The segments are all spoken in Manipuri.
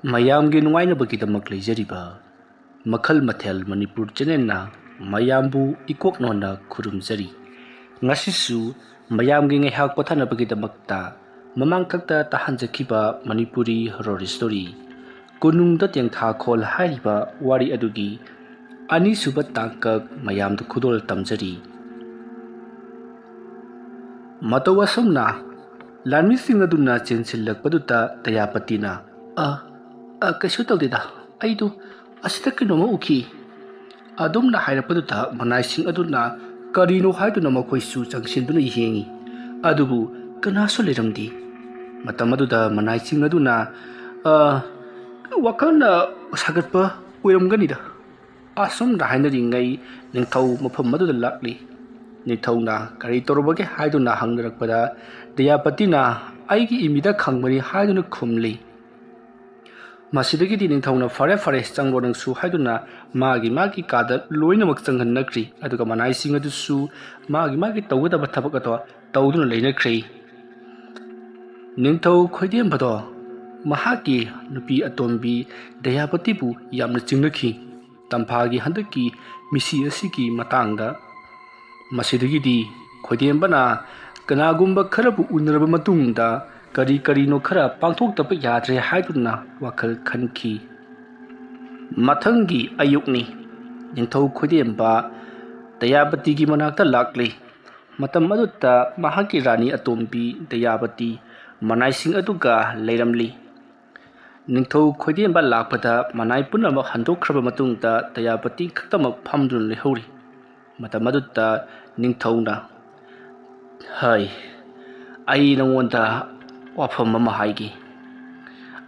ꯃꯌꯥꯝꯒꯤ ꯅꯨꯡꯉꯥꯏꯅꯕꯒꯤꯗꯃꯛ ꯂꯩꯖꯔꯤꯕ ꯃꯈꯜ ꯃꯊꯦꯜ ꯃꯅꯤꯄꯨꯔ ꯆꯦꯅꯦꯜꯅ ꯃꯌꯥꯝꯕꯨ ꯏꯀꯣꯛꯅꯣꯟꯅ ꯈꯨꯔꯨꯝꯖꯔꯤ꯫ ꯉꯁꯤꯁꯨ ꯃꯌꯥꯝꯒꯤ ꯉꯥꯏꯍꯥꯛ ꯄꯣꯊꯥꯅꯕꯒꯤꯗꯃꯛꯇ ꯃꯃꯥꯡꯊꯛꯇ ꯇꯥꯍꯟꯖꯈꯤꯕ ꯃꯅꯤꯄꯨꯔꯤ ꯍꯣꯔꯔ ꯁ꯭ꯇꯣꯔꯤ ꯀꯣꯅꯨꯡꯗ ꯇꯦꯡꯊꯥꯈꯣꯜ ꯍꯥꯏꯔꯤꯕ ꯋꯥꯔꯤ ꯑꯗꯨꯒꯤ ꯑꯅꯤꯁꯨꯕ ꯇꯥꯡꯀꯛ ꯃꯌꯥꯝꯗ ꯈꯨꯗꯣꯜ ꯇꯝꯖꯔꯤ꯫ ꯃꯇꯧ ꯑꯁꯨꯝꯅ ꯂꯥꯟꯃꯤꯁꯤꯡ ꯑꯗꯨꯅ ꯆꯦꯟꯁꯤꯜꯂꯛꯄꯗꯨꯗ ꯗꯌꯥꯄꯇꯤꯅ ꯀꯩꯁꯨ ꯇꯧꯗꯦꯗ, ꯑꯩꯗꯨ ꯑꯁꯤꯗ ꯀꯩꯅꯣꯝꯃ ꯎꯈꯤ ꯑꯗꯨꯝꯅ ꯍꯥꯏꯔꯛꯄꯗꯨꯗ ꯃꯅꯥꯏꯁꯤꯡ ꯑꯗꯨꯅ ꯀꯔꯤꯅꯣ ꯍꯥꯏꯗꯨꯅ ꯃꯈꯣꯏꯁꯨ ꯆꯪꯁꯤꯟꯗꯨꯅ ꯌꯦꯡꯉꯤ, ꯑꯗꯨꯕꯨ ꯀꯅꯥꯁꯨ ꯂꯩꯔꯝꯗꯦ꯫ ꯃꯇꯝ ꯑꯗꯨꯗ ꯃꯅꯥꯏꯁꯤꯡ ꯑꯗꯨꯅ ꯋꯥꯈꯜꯅ ꯁꯥꯒꯠꯄ ꯑꯣꯏꯔꯝꯒꯅꯤꯗ ꯑꯁꯨꯝꯅ ꯍꯥꯏꯅꯔꯤꯉꯩ ꯅꯤꯡꯊꯧ ꯃꯐꯝ ꯑꯗꯨꯗ ꯂꯥꯛꯂꯤ꯫ ꯅꯤꯡꯊꯧꯅ ꯀꯔꯤ ꯇꯧꯔꯕꯒꯦ ꯍꯥꯏꯗꯨꯅ ꯍꯪꯅꯔꯛꯄꯗ ꯗꯌꯥꯄꯇꯤꯅ ꯑꯩꯒꯤ ꯏꯃꯤꯗ ꯈꯪꯕꯅꯤ ꯍꯥꯏꯗꯨꯅ ꯈꯨꯝꯂꯤ꯫ ꯃꯁꯤꯗꯒꯤꯗꯤ ꯅꯤꯡꯊꯧꯅ ꯐꯔꯦ ꯆꯪꯂꯣ ꯅꯪꯁꯨ ꯍꯥꯏꯗꯨꯅ ꯃꯥꯒꯤ ꯀꯥꯗ ꯂꯣꯏꯅꯃꯛ ꯆꯪꯍꯟꯅꯈ꯭ꯔꯤ꯫ ꯑꯗꯨꯒ ꯃꯅꯥꯏꯁꯤꯡ ꯑꯗꯨꯁꯨ ꯃꯥꯒꯤ ꯇꯧꯒꯗꯕ ꯊꯕꯛ ꯑꯗꯣ ꯇꯧꯗꯨꯅ ꯂꯩꯅꯈ꯭ꯔꯤ꯫ ꯅꯤꯡꯊꯧ ꯈꯣꯏꯗꯦꯝꯕꯗꯣ ꯃꯍꯥꯛꯀꯤ ꯅꯨꯄꯤ ꯑꯇꯣꯝꯕꯤ ꯗꯌꯥꯄꯇꯤꯕꯨ ꯌꯥꯝꯅ ꯆꯤꯡꯅꯈꯤ ꯇꯝꯐꯥꯒꯤ ꯍꯟꯗꯛꯀꯤ ꯃꯤꯁꯤ ꯑꯁꯤꯒꯤ ꯃꯇꯥꯡꯗ꯫ ꯃꯁꯤꯗꯒꯤꯗꯤ ꯈꯣꯏꯗꯦꯝꯕꯅ ꯀꯅꯥꯒꯨꯝꯕ ꯈꯔꯕꯨ ꯎꯅꯔꯕ ꯃꯇꯨꯡꯗ ꯀꯔꯤꯅꯣ ꯈꯔ ꯄꯥꯡꯊꯣꯛꯇꯕ ꯌꯥꯗ꯭ꯔꯦ ꯍꯥꯏꯗꯨꯅ ꯋꯥꯈꯜ ꯈꯟꯈꯤ꯫ ꯃꯊꯪꯒꯤ ꯑꯌꯨꯛꯅꯤ꯫ ꯅꯤꯡꯊꯧ ꯈꯣꯏꯗꯦꯝꯕ ꯗꯌꯥꯄꯇꯤꯒꯤ ꯃꯅꯥꯛꯇ ꯂꯥꯛꯂꯤ꯫ ꯃꯇꯝ ꯑꯗꯨꯗ ꯃꯍꯥꯛꯀꯤ ꯔꯥꯅꯤ ꯑꯇꯣꯝꯕꯤ ꯗꯌꯥꯄꯇꯤ ꯃꯅꯥꯏꯁꯤꯡ ꯑꯗꯨꯒ ꯂꯩꯔꯝꯂꯤ꯫ ꯅꯤꯡꯊꯧ ꯈꯣꯏꯗꯦꯝꯕ ꯂꯥꯛꯄꯗ ꯃꯅꯥꯏ ꯄꯨꯝꯅꯃꯛ ꯍꯟꯗꯣꯛꯈ꯭ꯔꯕ ꯃꯇꯨꯡꯗ ꯗꯌꯥꯄꯇꯤ ꯈꯛꯇꯃꯛ ꯐꯝꯗꯨꯅ ꯂꯩꯍꯧꯔꯤ꯫ ꯃꯇꯝ ꯑꯗꯨꯗ ꯅꯤꯡꯊꯧꯅ ꯑꯩ ꯅꯉꯣꯟꯗ ꯋꯥꯐꯝ ꯑꯃ ꯍꯥꯏꯒꯦ꯫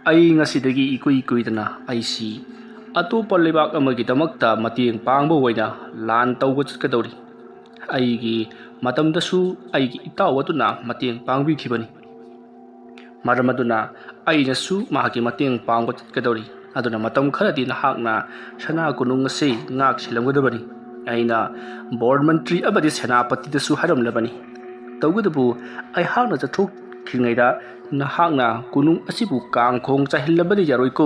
ꯑꯩ ꯉꯁꯤꯗꯒꯤ ꯏꯀꯨꯏ ꯀꯨꯏꯗꯅ ꯑꯩꯁꯤ ꯑꯇꯣꯞꯄ ꯂꯩꯕꯥꯛ ꯑꯃꯒꯤꯗꯃꯛꯇ ꯃꯇꯦꯡ ꯄꯥꯡꯕ ꯑꯣꯏꯅ ꯂꯥꯟ ꯇꯧꯕ ꯆꯠꯀꯗꯧꯔꯤ꯫ ꯑꯩꯒꯤ ꯃꯇꯝꯗꯁꯨ ꯑꯩꯒꯤ ꯏꯇꯥꯎ ꯑꯗꯨꯅ ꯃꯇꯦꯡ ꯄꯥꯡꯕꯤꯈꯤꯕꯅꯤ, ꯃꯔꯝ ꯑꯗꯨꯅ ꯑꯩꯅꯁꯨ ꯃꯍꯥꯛꯀꯤ ꯃꯇꯦꯡ ꯄꯥꯡꯕ ꯆꯠꯀꯗꯧꯔꯤ꯫ ꯑꯗꯨꯅ ꯃꯇꯝ ꯈꯔꯗꯤ ꯅꯍꯥꯛꯅ ꯁꯅꯥ ꯀꯣꯅꯨꯡ ꯑꯁꯤ ꯉꯥꯛ ꯁꯦꯜꯂꯝꯒꯗꯕꯅꯤ꯫ ꯑꯩꯅ ꯕꯣꯔ ꯃꯟꯇ꯭ꯔꯤ ꯑꯃꯗꯤ ꯁꯦꯅꯥꯄꯇꯤꯗꯁꯨ ꯍꯥꯏꯔꯝꯂꯕꯅꯤ, ꯇꯧꯕꯇꯕꯨ ꯑꯩꯍꯥꯛꯅ ꯆꯠꯊꯣꯛꯈ꯭ꯔꯤꯉꯩꯗ ꯅꯍꯥꯛꯅ ꯀꯣꯅꯨꯡ ꯑꯁꯤꯕꯨ ꯀꯥꯡꯈꯣꯡ ꯆꯥꯏꯍꯜꯂꯕꯗꯤ ꯌꯥꯔꯣꯏꯀꯣ꯫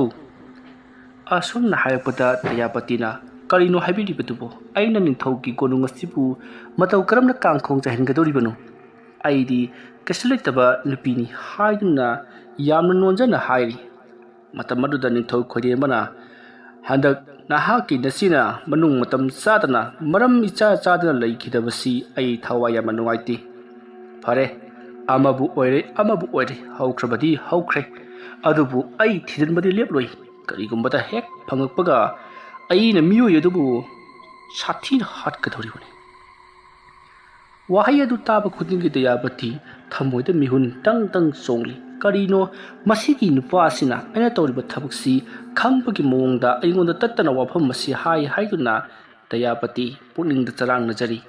ꯑꯁꯨꯝꯅ ꯍꯥꯏꯔꯛꯄꯗ ꯗꯌꯥꯄꯇꯤꯅ ꯀꯔꯤꯅꯣ ꯍꯥꯏꯕꯤꯔꯤꯕꯗꯨꯕꯨ? ꯑꯩꯅ ꯅꯤꯡꯊꯧꯒꯤ ꯀꯣꯅꯨꯡ ꯑꯁꯤꯕꯨ ꯃꯇꯧ ꯀꯔꯝꯅ ꯀꯥꯡꯈꯣꯡ ꯆꯥꯏꯍꯟꯒꯗꯧꯔꯤꯕꯅꯣ? ꯑꯩꯗꯤ ꯀꯩꯁꯨ ꯂꯩꯇꯕ ꯅꯨꯄꯤꯅꯤ ꯍꯥꯏꯗꯨꯅ ꯌꯥꯝꯅ ꯅꯣꯟꯖꯅ ꯍꯥꯏꯔꯤ꯫ ꯃꯇꯝ ꯑꯗꯨꯗ ꯅꯤꯡꯊꯧ ꯈꯣꯏꯗꯦꯝꯕꯅ ꯍꯟꯗꯛ ꯅꯍꯥꯛꯀꯤ ꯅꯆꯦꯅ ꯃꯅꯨꯡ ꯃꯇꯝ ꯆꯥꯗꯅ ꯃꯔꯝ ꯏꯆꯥ ꯆꯥꯗꯅ ꯂꯩꯈꯤꯗꯕꯁꯤ ꯑꯩ ꯊꯋꯥꯏ ꯌꯥꯝꯅ ꯅꯨꯡꯉꯥꯏꯇꯦ꯫ ꯐꯔꯦ, ꯑꯃꯕꯨ ꯑꯣꯏꯔꯦ ꯍꯧꯈ꯭ꯔꯕꯗꯤ ꯍꯧꯈ꯭ꯔꯦ, ꯑꯗꯨꯕꯨ ꯑꯩ ꯊꯤꯖꯤꯟꯕꯗꯤ ꯂꯦꯞꯂꯣꯏ꯫ ꯀꯔꯤꯒꯨꯝꯕꯗ ꯍꯦꯛ ꯐꯪꯉꯛꯄꯒ ꯑꯩꯅ ꯃꯤꯑꯣꯏ ꯑꯗꯨꯕꯨ ꯁꯥꯊꯤꯅ ꯍꯥꯠꯀꯗꯧꯔꯤꯕꯅꯤ꯫ ꯋꯥꯍꯩ ꯑꯗꯨ ꯇꯥꯕ ꯈꯨꯗꯤꯡꯒꯤ ꯗꯌꯥꯄꯇꯤ ꯊꯃꯣꯏꯗ ꯃꯤꯍꯨꯟ ꯇꯪ ꯆꯣꯡꯂꯤ꯫ ꯀꯔꯤꯅꯣ ꯃꯁꯤꯒꯤ ꯅꯨꯄꯥꯁꯤꯅ ꯑꯩꯅ ꯇꯧꯔꯤꯕ ꯊꯕꯛꯁꯤ ꯈꯪꯕꯒꯤ ꯃꯑꯣꯡꯗ ꯑꯩꯉꯣꯟꯗ ꯇꯠꯇꯅ ꯋꯥꯐꯝ ꯑꯁꯤ ꯍꯥꯏꯗꯨꯅ ꯗꯌꯥꯄꯇꯤ ꯄꯨꯛꯅꯤꯡꯗ ꯆꯔꯥꯡꯅꯖꯔꯤ꯫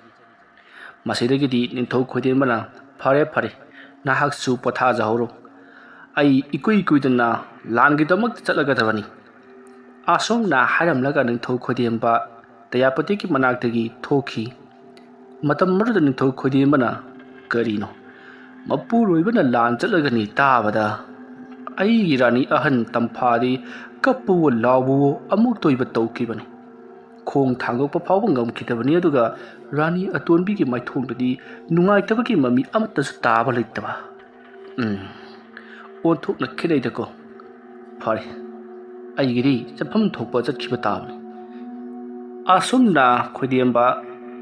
ꯃꯁꯤꯗꯒꯤꯗꯤ ꯅꯤꯡꯊꯧ ꯈꯣꯏꯗꯦꯝꯕꯅ ꯐꯔꯦ, ꯅꯍꯥꯛꯁꯨ ꯄꯣꯊꯥꯖꯍꯧꯔꯣ, ꯑꯩ ꯏꯀꯨꯏ ꯀꯨꯏꯗꯅ ꯂꯥꯟꯒꯤꯗꯃꯛꯇ ꯆꯠꯂꯒꯗꯕꯅꯤ꯫ ꯑꯁꯨꯝꯅ ꯍꯥꯏꯔꯝꯂꯒ ꯅꯤꯡꯊꯧ ꯈꯣꯏꯗꯦꯝꯕ ꯗꯌꯥꯄꯇꯤꯒꯤ ꯃꯅꯥꯛꯇꯒꯤ ꯊꯣꯛꯈꯤ꯫ ꯃꯇꯝ ꯑꯗꯨꯗ ꯅꯤꯡꯊꯧ ꯈꯣꯏꯗꯦꯝꯕꯅ ꯀꯔꯤꯅꯣ ꯃꯄꯨꯔꯣꯏꯕꯅ ꯂꯥꯟ ꯆꯠꯂꯒꯅꯤ ꯇꯥꯕꯗ ꯑꯩꯒꯤ ꯔꯥꯅꯤ ꯑꯍꯟ ꯇꯝꯐꯥꯗꯤ ꯀꯞꯄꯋꯣ ꯂꯥꯎꯕꯋꯣ ꯑꯃꯨꯛ ꯇꯣꯏꯕ ꯇꯧꯈꯤꯕꯅꯤ꯫ ꯈꯣꯡ ꯊꯥꯡꯗꯣꯛꯄ ꯐꯥꯎꯕ ꯉꯝꯈꯤꯗꯕꯅꯤ, ꯑꯗꯨꯒ ꯔꯥꯅꯤ ꯑꯇꯣꯟꯕꯤꯒꯤ ꯃꯥꯏꯊꯣꯡꯗꯗꯤ ꯅꯨꯡꯉꯥꯏꯇꯕꯒꯤ ꯃꯃꯤ ꯑꯃꯠꯇꯁꯨ ꯇꯥꯕ ꯂꯩꯇꯕ꯫ ꯑꯣꯟꯊꯣꯛꯅ ꯈꯦꯠꯅꯩꯗꯀꯣ꯫ ꯐꯔꯦ, ꯑꯩꯒꯤꯗꯤ ꯆꯠꯐꯝ ꯊꯣꯛꯄ ꯆꯠꯈꯤꯕ ꯇꯥꯕꯅꯤ꯫ ꯑꯁꯨꯝꯅ ꯈꯣꯏꯗꯦꯝꯕ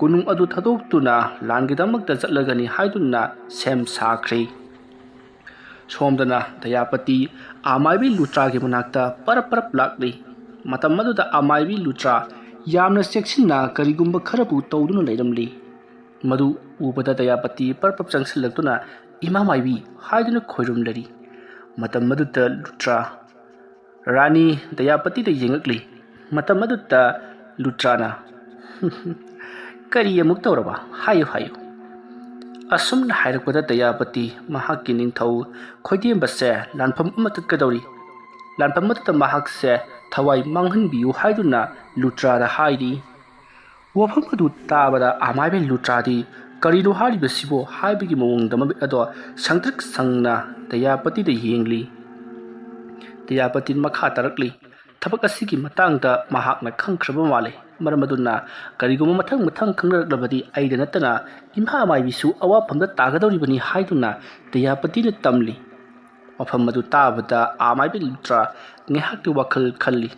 ꯀꯣꯅꯨꯡ ꯑꯗꯨ ꯊꯥꯗꯣꯛꯇꯨꯅ ꯂꯥꯟꯒꯤꯗꯃꯛꯇ ꯆꯠꯂꯒꯅꯤ ꯍꯥꯏꯗꯨꯅ ꯁꯦꯝ ꯁꯥꯈ꯭ꯔꯤ꯫ ꯁꯣꯝꯗꯅ ꯗꯌꯥꯄꯇꯤ ꯑꯃꯥꯏꯕꯤ ꯂꯨꯇ꯭ꯔꯥꯒꯤ ꯃꯅꯥꯛꯇ ꯄꯔꯞ ꯂꯥꯛꯂꯤ꯫ ꯃꯇꯝ ꯑꯗꯨꯗ ꯑꯃꯥꯏꯕꯤ ꯂꯨꯇ꯭ꯔꯥ ꯌꯥꯝꯅ ꯆꯦꯛꯁꯤꯟꯅ ꯀꯔꯤꯒꯨꯝꯕ ꯈꯔꯕꯨ ꯇꯧꯗꯨꯅ ꯂꯩꯔꯝꯂꯤ꯫ ꯃꯗꯨ ꯎꯕꯗ ꯗꯌꯥꯄꯇꯤ ꯄꯔꯞ ꯆꯪꯁꯤꯜꯂꯛꯇꯨꯅ ꯏꯃꯥ ꯃꯥꯏꯕꯤ ꯍꯥꯏꯗꯨꯅ ꯈꯣꯏꯔꯨꯝꯂꯔꯤ꯫ ꯃꯇꯝ ꯑꯗꯨꯗ ꯂꯨꯇ꯭ꯔꯥ ꯔꯥꯅꯤ ꯗꯌꯥꯄꯇꯤꯗ ꯌꯦꯡꯉꯛꯂꯤ꯫ ꯃꯇꯝ ꯑꯗꯨꯗ ꯂꯨꯇ꯭ꯔꯥꯅ ꯀꯔꯤ ꯑꯃꯨꯛ ꯇꯧꯔꯕ? ꯍꯥꯏꯌꯨ꯫ ꯑꯁꯨꯝꯅ ꯍꯥꯏꯔꯛꯄꯗ ꯗꯌꯥꯄꯇꯤ ꯃꯍꯥꯛꯀꯤ ꯅꯤꯡꯊꯧ ꯈꯣꯏꯗꯦꯝꯕꯁꯦ ꯂꯥꯟꯐꯝ ꯑꯃ ꯆꯠꯀꯗꯧꯔꯤ, ꯂꯥꯟꯐꯝ ꯑꯗꯨꯗ ꯃꯍꯥꯛꯁꯦ ꯊꯋꯥꯏ ꯃꯥꯡꯍꯟꯕꯤꯌꯨ ꯍꯥꯏꯗꯨꯅ ꯂꯨꯇ꯭ꯔꯥꯗ ꯍꯥꯏꯔꯤ꯫ ꯋꯥꯐꯝ ꯑꯗꯨ ꯇꯥꯕꯗ ꯑꯃꯥꯏꯕꯤ ꯂꯨꯇ꯭ꯔꯥꯗꯤ ꯀꯔꯤꯅꯣ ꯍꯥꯏꯔꯤꯕꯁꯤꯕꯣ ꯍꯥꯏꯕꯒꯤ ꯃꯑꯣꯡꯗ ꯃꯃꯤꯠ ꯑꯗꯣ ꯁꯪꯇ꯭ꯔꯤꯛ ꯁꯪꯅ ꯗꯌꯥꯄꯇꯤꯗ ꯌꯦꯡꯂꯤ꯫ ꯗꯌꯥꯄꯇꯤꯅ ꯃꯈꯥ ꯇꯥꯔꯛꯂꯤ ꯊꯕꯛ ꯑꯁꯤꯒꯤ ꯃꯇꯥꯡꯗ ꯃꯍꯥꯛꯅ ꯈꯪꯈ꯭ꯔꯕ ꯃꯥꯜꯂꯤ ꯃꯔꯝ ꯑꯗꯨꯅ ꯀꯔꯤꯒꯨꯝꯕ ꯃꯊꯪ ꯈꯪꯅꯔꯛꯂꯕꯗꯤ ꯑꯩꯗ ꯅꯠꯇꯅ ꯏꯃꯥ ꯑꯃꯥꯏꯕꯤꯁꯨ ꯑꯋꯥꯐꯝꯗ ꯇꯥꯒꯗꯧꯔꯤꯕꯅꯤ ꯍꯥꯏꯗꯨꯅ ꯗꯌꯥꯄꯇꯤꯅ ꯇꯝꯂꯤ ꯋꯥꯐꯝ ꯑꯗꯨ ꯇꯥꯕꯗ ꯑꯃꯥꯏꯕꯤ ꯂꯨꯇ꯭ꯔꯥ ꯉꯥꯏꯍꯥꯛꯀꯤ ꯋꯥꯈꯜ ꯈꯜꯂꯤ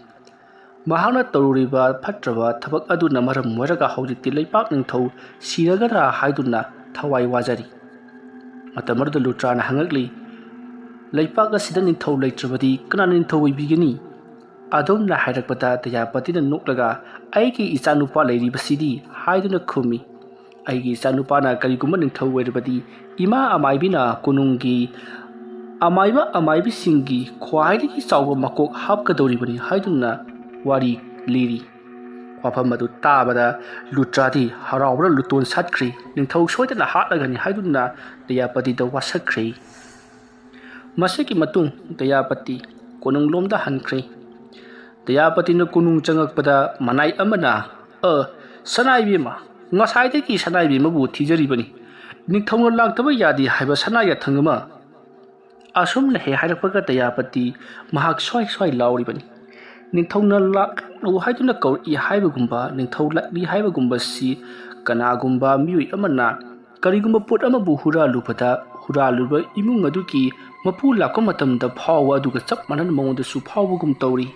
ꯃꯍꯥꯛꯅ ꯇꯧꯔꯤꯕ ꯐꯠꯇ꯭ꯔꯕ ꯊꯕꯛ ꯑꯗꯨꯅ ꯃꯔꯝ ꯑꯣꯏꯔꯒ ꯍꯧꯖꯤꯛꯇꯤ ꯂꯩꯄꯥꯛ ꯅꯤꯡꯊꯧ ꯁꯤꯔꯒꯗ꯭ꯔꯥ ꯍꯥꯏꯗꯨꯅ ꯊꯋꯥꯏ ꯋꯥꯖꯔꯤ ꯃꯇꯝ ꯑꯗꯨꯗ ꯂꯨꯇ꯭ꯔꯥꯅ ꯍꯪꯉꯛꯂꯤ ꯂꯩꯄꯥꯛ ꯑꯁꯤꯗ ꯅꯤꯡꯊꯧ ꯂꯩꯇ꯭ꯔꯕꯗꯤ ꯀꯅꯥꯅ ꯅꯤꯡꯊꯧ ꯑꯣꯏꯕꯤꯒꯅꯤ ꯑꯗꯣꯝꯅ ꯍꯥꯏꯔꯛꯄꯗ ꯗꯌꯥꯄꯇꯤꯅ ꯅꯣꯛꯂꯒ ꯑꯩꯒꯤ ꯏꯆꯥꯅꯨꯄꯥ ꯂꯩꯔꯤꯕꯁꯤꯗꯤ ꯍꯥꯏꯗꯨꯅ ꯈꯨꯝꯃꯤ ꯑꯩꯒꯤ ꯏꯆꯥꯅꯨꯄꯥꯅ ꯀꯔꯤꯒꯨꯝꯕ ꯅꯤꯡꯊꯧ ꯑꯣꯏꯔꯕꯗꯤ ꯏꯃꯥ ꯑꯃꯥꯏꯕꯤꯅ ꯀꯣꯅꯨꯡꯒꯤ ꯑꯃꯥꯏꯕꯤꯁꯤꯡꯒꯤ ꯈ꯭ꯋꯥꯏꯗꯒꯤ ꯆꯥꯎꯕ ꯃꯀꯣꯛ ꯍꯥꯞꯀꯗꯧꯔꯤꯕꯅꯤ ꯍꯥꯏꯗꯨꯅ ꯋꯥꯔꯤ ꯂꯤꯔꯤ ꯋꯥꯐꯝ ꯑꯗꯨ ꯇꯥꯕꯗ ꯂꯨꯇ꯭ꯔꯥꯗꯤ ꯍꯔꯥꯎꯕꯅ ꯂꯨꯇꯣꯟ ꯁꯥꯠꯈ꯭ꯔꯤ ꯅꯤꯡꯊꯧ ꯁꯣꯏꯗꯅ ꯍꯥꯠꯂꯒꯅꯤ ꯍꯥꯏꯗꯨꯅ ꯗꯌꯥꯄꯇꯤꯗ ꯋꯥꯁꯛꯈ꯭ꯔꯤ ꯃꯁꯤꯒꯤ ꯃꯇꯨꯡ ꯗꯌꯥꯄꯇꯤ ꯀꯣꯅꯨꯡꯂꯣꯝꯗ ꯍꯟꯈ꯭ꯔꯦ ꯗꯌꯥꯄꯇꯤꯅ ꯀꯣꯅꯨꯡ ꯆꯪꯉꯛꯄꯗ ꯃꯅꯥꯏ ꯑꯃꯅ ꯁꯅꯥꯏꯕꯦꯝꯃ ꯉꯁꯥꯏꯗꯒꯤ ꯁꯅꯥꯏꯕꯦꯝꯃꯕꯨ ꯊꯤꯖꯔꯤꯕꯅꯤ ꯅꯤꯡꯊꯧꯅ ꯂꯥꯛꯇꯕ ꯌꯥꯗꯦ ꯍꯥꯏꯕ ꯁꯅꯥ ꯌꯥꯊꯪ ꯑꯃ ꯑꯁꯨꯝꯅ ꯍꯦꯛ ꯍꯥꯏꯔꯛꯄꯒ ꯗꯌꯥꯄꯇꯤ ꯃꯍꯥꯛ ꯁ꯭ꯋꯥꯏ ꯂꯥꯎꯔꯤꯕꯅꯤ ꯅꯤꯡꯊꯧꯅ ꯂꯥꯛꯂꯨ ꯍꯥꯏꯗꯨꯅ ꯀꯧꯔꯛꯏ ꯍꯥꯏꯕꯒꯨꯝꯕ ꯅꯤꯡꯊꯧ ꯂꯥꯛꯂꯤ ꯍꯥꯏꯕꯒꯨꯝꯕꯁꯤ ꯀꯅꯥꯒꯨꯝꯕ ꯃꯤꯑꯣꯏ ꯑꯃꯅ ꯀꯔꯤꯒꯨꯝꯕ ꯄꯣꯠ ꯑꯃꯕꯨ ꯍꯨꯔꯥꯜꯂꯨꯕ ꯏꯃꯨꯡ ꯑꯗꯨꯒꯤ ꯃꯄꯨ ꯂꯥꯛꯄ ꯃꯇꯝꯗ ꯐꯥꯎꯕ ꯑꯗꯨꯒ ꯆꯞ ꯃꯥꯟꯅꯕ ꯃꯑꯣꯡꯗꯁꯨ ꯐꯥꯎꯕꯒꯨꯝ ꯇꯧꯔꯤ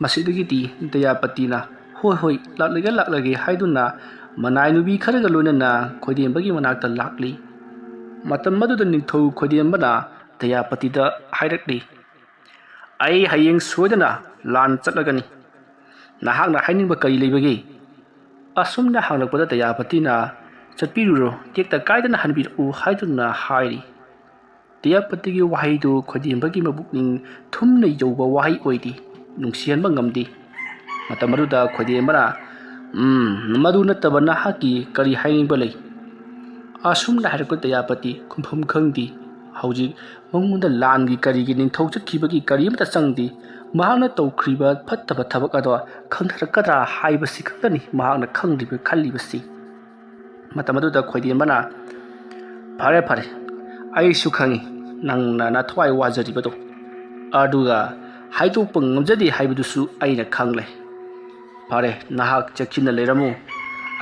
ꯃꯁꯤꯗꯒꯤꯗꯤ ꯗꯌꯥꯄꯇꯤꯅ ꯍꯣꯏ ꯂꯥꯛꯂꯒꯦ ꯍꯥꯏꯗꯨꯅ ꯃꯅꯥꯏ ꯅꯨꯕꯤ ꯈꯔꯒ ꯂꯣꯏꯅꯅ ꯈꯣꯏꯗꯦꯝꯕꯒꯤ ꯃꯅꯥꯛꯇ ꯂꯥꯛꯂꯤ ꯃꯇꯝ ꯑꯗꯨꯗ ꯅꯤꯡꯊꯧ ꯈꯣꯏꯗꯦꯝꯕꯅ ꯗꯌꯥꯄꯇꯤꯗ ꯍꯥꯏꯔꯛꯂꯤ ꯑꯩ ꯍꯌꯦꯡ ꯁꯣꯏꯗꯅ ꯂꯥꯟ ꯆꯠꯂꯒꯅꯤ ꯅꯍꯥꯛꯅ ꯍꯥꯏꯅꯤꯡꯕ ꯀꯔꯤ ꯂꯩꯕꯒꯦ ꯑꯁꯨꯝꯅ ꯍꯪꯂꯛꯄꯗ ꯗꯌꯥꯄꯇꯤꯅ ꯆꯠꯄꯤꯔꯨꯔꯣ ꯇꯦꯛꯇ ꯀꯥꯏꯗꯅ ꯍꯟꯕꯤꯔꯛꯎ ꯍꯥꯏꯗꯨꯅ ꯍꯥꯏꯔꯤ ꯗꯌꯥꯄꯇꯤꯒꯤ ꯋꯥꯍꯩꯗꯨ ꯈꯣꯏꯗꯦꯝꯕꯒꯤ ꯃꯕꯨꯛꯅꯤꯡ ꯊꯨꯝꯅ ꯌꯧꯕ ꯋꯥꯍꯩ ꯑꯣꯏꯗꯦ ꯅꯨꯡꯁꯤꯍꯟꯕ ꯉꯝꯗꯦ ꯃꯇꯝ ꯑꯗꯨꯗ ꯈꯣꯏꯗꯦꯝꯕꯅ ꯃꯗꯨ ꯅꯠꯇꯕ ꯅꯍꯥꯛꯀꯤ ꯀꯔꯤ ꯍꯥꯏꯅꯤꯡꯕ ꯂꯩ ꯑꯁꯨꯝꯅ ꯍꯥꯏꯔꯛꯄ ꯗꯌꯥꯄꯇꯤ ꯈꯨꯝꯐꯝ ꯈꯪꯗꯦ ꯍꯧꯖꯤꯛ ꯃꯉꯣꯟꯗ ꯂꯥꯟꯒꯤ ꯀꯔꯤꯒꯤ ꯅꯤꯡꯊꯧ ꯆꯠꯈꯤꯕꯒꯤ ꯀꯔꯤꯃꯇ ꯆꯪꯗꯦ ꯃꯍꯥꯛꯅ ꯇꯧꯈ꯭ꯔꯤꯕ ꯐꯠꯇꯕ ꯊꯕꯛ ꯑꯗꯣ ꯈꯪꯊꯔꯛꯀꯗ꯭ꯔꯥ ꯍꯥꯏꯕꯁꯤ ꯈꯛꯇꯅꯤ ꯃꯍꯥꯛꯅ ꯈꯜꯂꯤꯕꯁꯤ ꯃꯇꯝ ꯑꯗꯨꯗ ꯈꯣꯏꯗꯦꯝꯕꯅ ꯐꯔꯦ ꯑꯩꯁꯨ ꯈꯪꯉꯤ ꯅꯪꯅ ꯅꯊꯋꯥꯏ ꯋꯥꯖꯔꯤꯕꯗꯣ ꯑꯗꯨꯒ ꯍꯥꯏꯗꯣꯛꯄ ꯉꯝꯖꯗꯦ ꯍꯥꯏꯕꯗꯨꯁꯨ ꯑꯩꯅ ꯈꯪꯂꯦ ꯐꯔꯦ ꯅꯍꯥꯛ ꯆꯦꯛꯁꯤꯟꯅ ꯂꯩꯔꯝꯃꯨ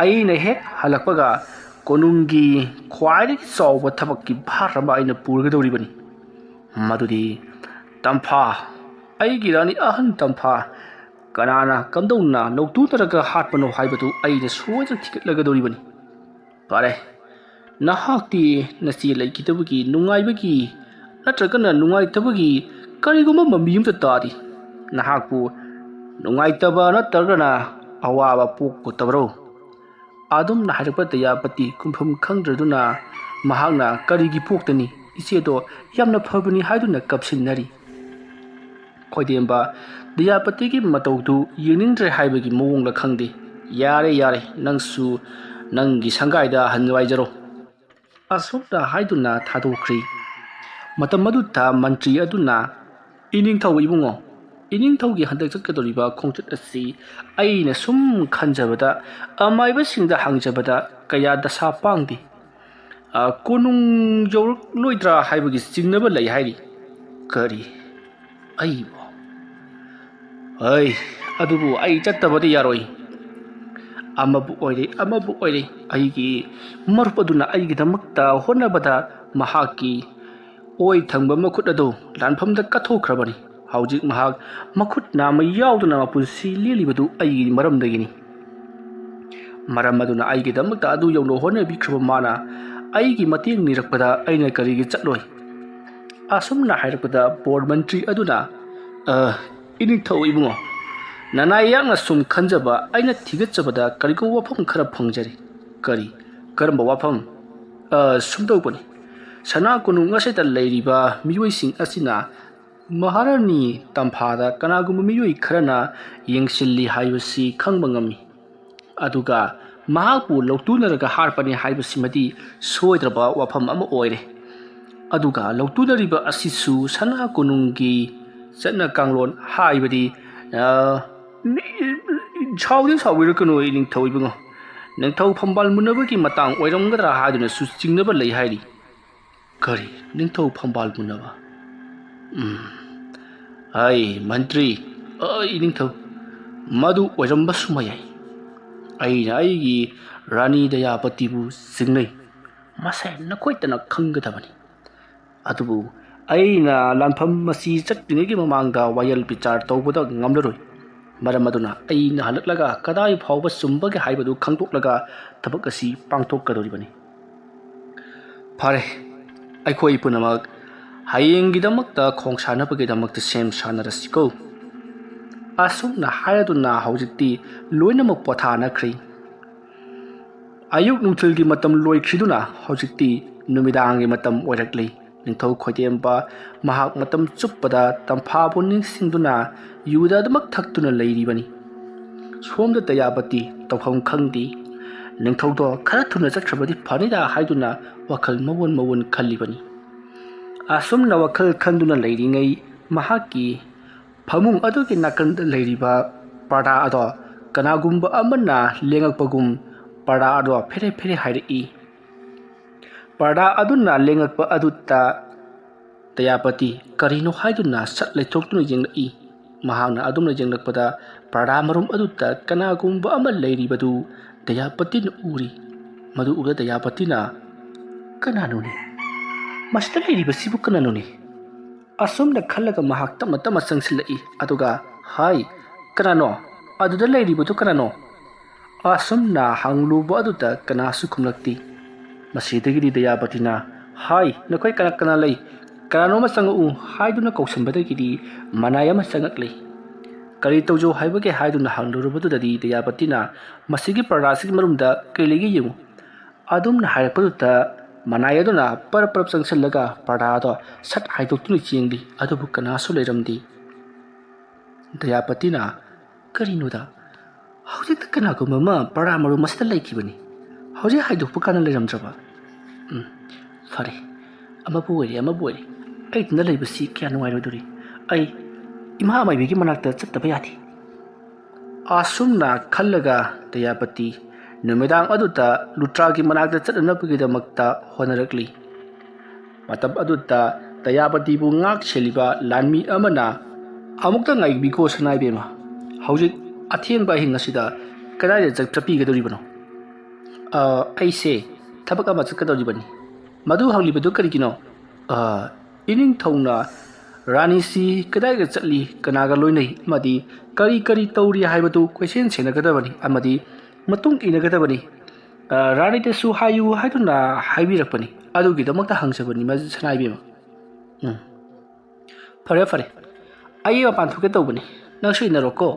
ꯑꯩꯅ ꯍꯦꯛ ꯍꯜꯂꯛꯄꯒ ꯀꯣꯅꯨꯡꯒꯤ ꯈ꯭ꯋꯥꯏꯗꯒꯤ ꯆꯥꯎꯕ ꯊꯕꯛꯀꯤ ꯚꯥꯔ ꯑꯃ ꯑꯩꯅ ꯄꯨꯔꯒꯗꯧꯔꯤꯕꯅꯤ ꯃꯗꯨꯗꯤ ꯇꯝꯐꯥ ꯑꯩꯒꯤ ꯔꯥꯅꯤ ꯑꯍꯟ ꯇꯝꯐꯥ ꯀꯅꯥꯅ ꯀꯝꯗꯧꯅ ꯂꯧꯇꯨꯅꯔꯒ ꯍꯥꯠꯄꯅꯣ ꯍꯥꯏꯕꯗꯨ ꯑꯩꯅ ꯁꯣꯏꯗꯅ ꯊꯤꯒꯠꯂꯒꯗꯧꯔꯤꯕꯅꯤ ꯐꯔꯦ ꯅꯍꯥꯛꯇꯤ ꯅꯆꯦ ꯂꯩꯈꯤꯗꯕꯒꯤ ꯅꯨꯡꯉꯥꯏꯕꯒꯤ ꯅꯠꯇ꯭ꯔꯒꯅ ꯅꯨꯡꯉꯥꯏꯇꯕꯒꯤ ꯀꯔꯤꯒꯨꯝꯕ ꯃꯃꯤ ꯑꯃꯇ ꯇꯥꯔꯤ ꯅꯍꯥꯛꯄꯨ ꯅꯨꯡꯉꯥꯏꯇꯕ ꯅꯠꯇ꯭ꯔꯒꯅ ꯑꯋꯥꯕ ꯄꯣꯛꯇꯕꯔꯣ ꯑꯗꯨꯝꯅ ꯍꯥꯏꯔꯛꯄ ꯗꯌꯥꯄꯇꯤ ꯈꯨꯝꯐꯝ ꯈꯪꯗ꯭ꯔꯗꯨꯅ ꯃꯍꯥꯛꯅ ꯀꯔꯤꯒꯤ ꯄꯣꯛꯇꯅꯤ ꯏꯆꯦꯗꯣ ꯌꯥꯝꯅ ꯐꯕꯅꯤ ꯍꯥꯏꯗꯨꯅ ꯀꯞꯁꯤꯟꯅꯔꯤ ꯈꯣꯏꯗꯦꯝꯕ ꯗꯌꯥꯄꯇꯤꯒꯤ ꯃꯇꯧꯗꯨ ꯌꯦꯡꯅꯤꯡꯗ꯭ꯔꯦ ꯍꯥꯏꯕꯒꯤ ꯃꯑꯣꯡꯂ ꯈꯪꯗꯦ ꯌꯥꯔꯦ ꯅꯪꯁꯨ ꯅꯪꯒꯤ ꯁꯪꯒꯥꯏꯗ ꯍꯟꯋꯥꯏꯖꯔꯣ ꯑꯁꯨꯝꯅ ꯍꯥꯏꯗꯨꯅ ꯊꯥꯗꯣꯛꯈ꯭ꯔꯤ ꯃꯇꯝ ꯑꯗꯨꯗ ꯃꯟꯇ꯭ꯔꯤ ꯑꯗꯨꯅ ꯏꯅꯤꯡꯊꯧ ꯏꯕꯨꯡꯉꯣ ꯏꯅꯤꯡꯊꯧꯒꯤ ꯍꯟꯗꯛ ꯆꯠꯀꯗꯧꯔꯤꯕ ꯈꯣꯡꯆꯠ ꯑꯁꯤ ꯑꯩꯅ ꯁꯨꯝ ꯈꯟꯖꯕꯗ ꯑꯃꯥꯏꯕꯁꯤꯡꯗ ꯍꯪꯖꯕꯗ ꯀꯌꯥ ꯗꯁꯥ ꯄꯥꯡꯗꯦ ꯀꯣꯅꯨꯡ ꯌꯧꯔꯛꯂꯣꯏꯗ꯭ꯔꯥ ꯍꯥꯏꯕꯒꯤ ꯆꯤꯡꯅꯕ ꯂꯩ ꯍꯥꯏꯔꯤ ꯀꯔꯤ ꯑꯩꯕꯨ ꯑꯗꯨꯕꯨ ꯑꯩ ꯆꯠꯇꯕꯗꯤ ꯌꯥꯔꯣꯏ ꯑꯃꯕꯨ ꯑꯣꯏꯔꯦ ꯑꯩꯒꯤ ꯃꯔꯨꯞ ꯑꯗꯨꯅ ꯑꯩꯒꯤꯗꯃꯛꯇ ꯍꯣꯠꯅꯕꯗ ꯃꯍꯥꯛꯀꯤ ꯑꯣꯏ ꯊꯪꯕ ꯃꯈꯨꯠ ꯑꯗꯨ ꯂꯥꯟꯐꯝꯗ ꯀꯠꯊꯣꯛꯈ꯭ꯔꯕꯅꯤ ꯍꯧꯖꯤꯛ ꯃꯍꯥꯛ ꯃꯈꯨꯠ ꯅꯥꯝꯃ ꯌꯥꯎꯗꯨꯅ ꯃꯄꯨꯟꯁꯤ ꯂꯦꯜꯂꯤꯕꯗꯨ ꯑꯩꯒꯤ ꯃꯔꯝꯗꯒꯤꯅꯤ ꯃꯔꯝ ꯑꯗꯨꯅ ꯑꯩꯒꯤꯗꯃꯛꯇ ꯑꯗꯨ ꯌꯧꯅ ꯍꯣꯠꯅꯕꯤꯈ꯭ꯔꯕ ꯃꯥꯅ ꯑꯩꯒꯤ ꯃꯇꯦꯡ ꯅꯤꯔꯛꯄꯗ ꯑꯩꯅ ꯀꯔꯤꯒꯤ ꯆꯠꯂꯣꯏ ꯑꯁꯨꯝꯅ ꯍꯥꯏꯔꯛꯄꯗ ꯕꯣꯔ ꯃꯟꯇ꯭ꯔꯤ ꯑꯗꯨꯅ ꯏꯅꯤꯡꯊꯧ ꯏꯕꯨꯡꯉꯣ ꯅꯅꯥꯏ ꯌꯥꯛꯅ ꯁꯨꯝ ꯈꯟꯖꯕ ꯑꯩꯅ ꯊꯤꯒꯠꯆꯕꯗ ꯀꯔꯤꯒꯨꯝꯕ ꯋꯥꯐꯝ ꯈꯔ ꯐꯪꯖꯔꯤ ꯀꯔꯝꯕ ꯋꯥꯐꯝ ꯁꯨꯝꯗꯧꯕꯅꯤ ꯁꯅꯥ ꯀꯣꯅꯨꯡ ꯑꯁꯤꯗ ꯂꯩꯔꯤꯕ ꯃꯤꯑꯣꯏꯁꯤꯡ ꯑꯁꯤꯅ ꯃꯍꯥꯔꯥꯅꯤ ꯇꯝꯐꯥꯗ ꯀꯅꯥꯒꯨꯝꯕ ꯃꯤꯑꯣꯏ ꯈꯔꯅ ꯌꯦꯡꯁꯤꯜꯂꯤ ꯍꯥꯏꯕꯁꯤ ꯈꯪꯕ ꯉꯝꯃꯤ ꯑꯗꯨꯒ ꯃꯍꯥꯛꯄꯨ ꯂꯧꯇꯨꯅꯔꯒ ꯍꯥꯠꯄꯅꯤ ꯍꯥꯏꯕꯁꯤꯃꯗꯤ ꯁꯣꯏꯗ꯭ꯔꯕ ꯋꯥꯐꯝ ꯑꯃ ꯑꯣꯏꯔꯦ ꯑꯗꯨꯒ ꯂꯧꯇꯨꯅꯔꯤꯕ ꯑꯁꯤꯁꯨ ꯁꯅꯥ ꯀꯣꯅꯨꯡꯒꯤ ꯆꯠꯅ ꯀꯥꯡꯂꯣꯟ ꯍꯥꯏꯕꯗꯤ ꯁꯥꯎꯕꯤꯔꯛꯀꯅꯨ ꯅꯤꯡꯊꯧ ꯏꯕꯨꯡꯉꯣ ꯅꯤꯡꯊꯧ ꯐꯝꯕꯥꯜ ꯃꯨꯟꯅꯕꯒꯤ ꯃꯇꯥꯡ ꯑꯣꯏꯔꯝꯒꯗ꯭ꯔꯥ ꯍꯥꯏꯗꯨꯅꯁꯨ ꯆꯤꯡꯅꯕ ꯂꯩ ꯍꯥꯏꯔꯤ ꯀꯔꯤ ꯅꯤꯡꯊꯧ ꯐꯝꯕꯥꯜ ꯃꯨꯟꯅꯕ ꯍꯥꯏ ꯃꯟꯇ꯭ꯔꯤ, ꯏꯅꯤꯡꯊꯧ, ꯃꯗꯨ ꯑꯣꯏꯔꯝꯕꯁꯨ ꯌꯥꯏ꯫ ꯑꯩꯅ ꯑꯩꯒꯤ ꯔꯥꯅꯤ ꯗꯌꯥꯄꯇꯤꯕꯨ ꯆꯤꯡꯅꯩ, ꯃꯁꯦ ꯅꯈꯣꯏꯇꯅ ꯈꯪꯒꯗꯕꯅꯤ꯫ ꯑꯗꯨꯕꯨ ꯑꯩꯅ ꯂꯥꯟꯐꯝ ꯑꯁꯤ ꯆꯠꯇ꯭ꯔꯤꯉꯩꯒꯤ ꯃꯃꯥꯡꯗ ꯋꯥꯌꯦꯜ ꯕꯤꯆꯥꯔ ꯇꯧꯕꯗ ꯉꯝꯂꯔꯣꯏ꯫ ꯃꯔꯝ ꯑꯗꯨꯅ ꯑꯩꯅ ꯍꯜꯂꯛꯂꯒ ꯀꯗꯥꯏ ꯐꯥꯎꯕ ꯆꯨꯝꯕꯒꯦ ꯍꯥꯏꯕꯗꯨ ꯈꯪꯗꯣꯛꯂꯒ ꯊꯕꯛ ꯑꯁꯤ ꯄꯥꯡꯊꯣꯛꯀꯗꯧꯔꯤꯕꯅꯤ꯫ ꯐꯔꯦ, ꯑꯩꯈꯣꯏ ꯄꯨꯝꯅꯃꯛ ꯍꯌꯦꯡꯒꯤꯗꯃꯛꯇ ꯈꯣꯡꯁꯥꯟꯅꯕꯒꯤꯗꯃꯛꯇ ꯁꯦꯝ ꯁꯥꯟꯅꯔꯁꯤꯀꯣ꯫ ꯑꯁꯨꯝꯅ ꯍꯥꯏꯔꯗꯨꯅ ꯍꯧꯖꯤꯛꯇꯤ ꯂꯣꯏꯅꯃꯛ ꯄꯣꯊꯥꯅꯈ꯭ꯔꯦ꯫ ꯑꯌꯨꯛ ꯅꯨꯡꯊꯤꯜꯒꯤ ꯃꯇꯝ ꯂꯣꯏꯈ꯭ꯔꯤꯗꯨꯅ ꯍꯧꯖꯤꯛꯇꯤ ꯅꯨꯃꯤꯗꯥꯡꯒꯤ ꯃꯇꯝ ꯑꯣꯏꯔꯛꯂꯤ꯫ ꯅꯤꯡꯊꯧ ꯈꯣꯏꯗꯦꯝꯕ ꯃꯍꯥꯛ ꯃꯇꯝ ꯆꯨꯞꯄꯗ ꯇꯝꯐꯥꯕꯨ ꯅꯤꯡꯁꯤꯡꯗꯨꯅ ꯌꯨꯗ ꯑꯗꯨꯃꯛ ꯊꯛꯇꯨꯅ ꯂꯩꯔꯤꯕꯅꯤ꯫ ꯁꯣꯝꯗ ꯗꯌꯥꯄꯇꯤ ꯇꯧꯐꯝ ꯈꯪꯗꯦ꯫ ꯅꯤꯡꯊꯧꯗꯣ ꯈꯔ ꯊꯨꯅ ꯆꯠꯈ꯭ꯔꯕꯗꯤ ꯐꯅꯤꯗ ꯍꯥꯏꯗꯨꯅ ꯋꯥꯈꯜ ꯃꯋꯣꯟ ꯃꯋꯣꯟ ꯈꯜꯂꯤꯕꯅꯤ꯫ ꯑꯁꯨꯝꯅ ꯋꯥꯈꯜ ꯈꯟꯗꯨꯅ ꯂꯩꯔꯤꯉꯩ ꯃꯍꯥꯛꯀꯤ ꯐꯃꯨꯡ ꯑꯗꯨꯒꯤ ꯅꯥꯀꯟꯗ ꯂꯩꯔꯤꯕ ꯄꯔꯗꯥ ꯑꯗꯣ ꯀꯅꯥꯒꯨꯝꯕ ꯑꯃꯅ ꯂꯦꯡꯉꯛꯄꯒꯨꯝ ꯄꯔꯗꯥ ꯑꯗꯣ ꯐꯦꯔꯦ ꯐꯦꯔꯦ ꯍꯥꯏꯔꯛꯏ꯫ ꯄꯔꯗꯥ ꯑꯗꯨꯅ ꯂꯦꯡꯉꯛꯄ ꯑꯗꯨꯗ ꯗꯌꯥꯄꯇꯤ ꯀꯔꯤꯅꯣ ꯍꯥꯏꯗꯨꯅ ꯁꯠ ꯂꯩꯊꯣꯛꯇꯨꯅ ꯌꯦꯡꯂꯛꯏ꯫ ꯃꯍꯥꯛꯅ ꯑꯗꯨꯝꯅ ꯌꯦꯡꯂꯛꯄꯗ ꯄꯔꯗꯥ ꯃꯔꯨꯝ ꯑꯗꯨꯗ ꯀꯅꯥꯒꯨꯝꯕ ꯑꯃ ꯂꯩꯔꯤꯕꯗꯨ ꯗꯌꯥꯄꯇꯤꯅ ꯎꯔꯤ꯫ ꯃꯗꯨ ꯎꯕꯗ ꯗꯌꯥꯄꯇꯤꯅ "ꯀꯅꯥꯅꯣꯅꯦ? ꯃꯁꯤꯗ ꯂꯩꯔꯤꯕꯁꯤꯕꯨ ꯀꯅꯥꯅꯣꯅꯦ?" ꯑꯁꯨꯝꯅ ꯈꯜꯂꯒ ꯃꯍꯥꯛ ꯇꯞꯅ ꯇꯞꯅ ꯆꯪꯁꯤꯜꯂꯛꯏ꯫ ꯑꯗꯨꯒ "ꯍꯥꯏ, ꯀꯅꯥꯅꯣ? ꯑꯗꯨꯗ ꯂꯩꯔꯤꯕꯗꯨ ꯀꯅꯥꯅꯣ?" ꯑꯁꯨꯝꯅ ꯍꯪꯂꯨꯕ ꯑꯗꯨꯗ ꯀꯅꯥꯁꯨ ꯈꯨꯝꯂꯛꯇꯦ꯫ ꯃꯁꯤꯗꯒꯤꯗꯤ ꯗꯌꯥꯄꯇꯤꯅ "ꯍꯥꯏ, ꯅꯈꯣꯏ ꯀꯅꯥ ꯀꯅꯥ ꯂꯩ? ꯀꯅꯥꯅꯣꯃ ꯆꯪꯉꯛꯎ" ꯍꯥꯏꯗꯨꯅ ꯀꯧꯁꯟꯕꯗꯒꯤꯗꯤ ꯃꯅꯥꯏ ꯑꯃ ꯆꯪꯉꯛꯂꯤ꯫ ꯀꯔꯤ ꯇꯧꯖꯧ ꯍꯥꯏꯕꯒꯦ ꯍꯥꯏꯗꯨꯅ ꯍꯪꯂꯨꯔꯕꯗꯨꯗꯗꯤ ꯗꯌꯥꯄꯇꯤꯅ "ꯃꯁꯤꯒꯤ ꯄꯔꯗꯥꯁꯤꯒꯤ ꯃꯅꯨꯡꯗ ꯀꯔꯤ ꯂꯩꯒꯦ ꯌꯦꯡꯉꯨ" ꯑꯗꯨꯝꯅ ꯍꯥꯏꯔꯛꯄꯗꯨꯗ ꯃꯅꯥꯏ ꯑꯗꯨꯅ ꯄꯔꯞ ꯄꯔꯞ ꯆꯪꯁꯤꯜꯂꯒ ꯄꯔꯗꯥ ꯑꯗꯣ ꯁꯠ ꯍꯥꯏꯗꯣꯛꯇꯨꯅ ꯌꯦꯡꯂꯤ꯫ ꯑꯗꯨꯕꯨ ꯀꯅꯥꯁꯨ ꯂꯩꯔꯝꯗꯦ꯫ ꯗꯌꯥꯄꯇꯤꯅ "ꯀꯔꯤꯅꯣꯗ? ꯍꯧꯖꯤꯛꯇ ꯀꯅꯥꯒꯨꯝꯕ ꯑꯃ ꯄꯔꯗꯥ ꯃꯔꯨꯝ ꯑꯁꯤꯗ ꯂꯩꯈꯤꯕꯅꯤ, ꯍꯧꯖꯤꯛ ꯍꯥꯏꯗꯣꯛꯄ ꯀꯥꯟꯗ ꯂꯩꯔꯝꯗ꯭ꯔꯕ? ꯐꯔꯦ, ꯑꯃꯕꯨ ꯑꯣꯏꯔꯦ ꯑꯃꯕꯨ ꯑꯣꯏꯔꯦ, ꯑꯩꯇꯅ ꯂꯩꯕꯁꯤ ꯀꯌꯥ ꯅꯨꯡꯉꯥꯏꯔꯣꯏꯗꯣꯔꯤ꯫ ꯑꯩ ꯏꯃꯥ ꯃꯥꯏꯕꯤꯒꯤ ꯃꯅꯥꯛꯇ ꯆꯠꯇꯕ ꯌꯥꯗꯦ." ꯑꯁꯨꯝꯅ ꯈꯜꯂꯒ ꯗꯌꯥꯄꯇꯤ ꯅꯨꯃꯤꯗꯥꯡ ꯑꯗꯨꯗ ꯂꯨꯇ꯭ꯔꯥꯒꯤ ꯃꯅꯥꯛꯇ ꯆꯠꯅꯅꯕꯒꯤꯗꯃꯛꯇ ꯍꯣꯠꯅꯔꯛꯂꯤ꯫ ꯃꯇꯝ ꯑꯗꯨꯗ ꯗꯌꯥꯄꯇꯤꯕꯨ ꯉꯥꯛ ꯁꯦꯜꯂꯤꯕ ꯂꯥꯟꯃꯤ ꯑꯃꯅ "ꯑꯃꯨꯛꯇ ꯉꯥꯏꯕꯤꯈꯣ ꯁꯅꯥꯏꯕꯦꯝꯃ, ꯍꯧꯖꯤꯛ ꯑꯊꯦꯡꯕ ꯑꯍꯤꯡ ꯑꯁꯤꯗ ꯀꯗꯥꯏꯗ ꯆꯠꯄꯤꯒꯗꯧꯔꯤꯕꯅꯣ?" "ꯑꯩꯁꯦ ꯊꯕꯛ ꯑꯃ ꯆꯠꯀꯗꯧꯔꯤꯕꯅꯤ." "ꯃꯗꯨ ꯍꯪꯂꯤꯕꯗꯨ ꯀꯔꯤꯒꯤꯅꯣ?" "ꯏꯅꯤꯡꯊꯧꯅ ꯔꯥꯅꯤꯁꯤ ꯀꯗꯥꯏꯗ ꯆꯠꯂꯤ, ꯀꯅꯥꯒ ꯂꯣꯏꯅꯩ, ꯑꯃꯗꯤ ꯀꯔꯤ ꯀꯔꯤ ꯇꯧꯔꯤ ꯍꯥꯏꯕꯗꯨ ꯀꯣꯏꯁꯦꯟ ꯁꯦꯟꯅꯒꯗꯕꯅꯤ ꯑꯃꯗꯤ ꯃꯇꯨꯡ ꯏꯟꯅꯒꯗꯕꯅꯤ꯫ ꯔꯥꯅꯤꯗꯁꯨ ꯍꯥꯏꯌꯨ ꯍꯥꯏꯗꯨꯅ ꯍꯥꯏꯕꯤꯔꯛꯄꯅꯤ꯫ ꯑꯗꯨꯒꯤꯗꯃꯛꯇ ꯍꯪꯖꯕꯅꯤ ꯁꯅꯥꯏꯕꯦꯝꯃ." "ꯐꯔꯦ ꯐꯔꯦ, ꯑꯩ ꯃꯄꯥꯟ ꯊꯣꯛꯀꯦ ꯇꯧꯕꯅꯤ, ꯅꯪꯁꯨ ꯏꯟꯅꯔꯣꯀꯣ."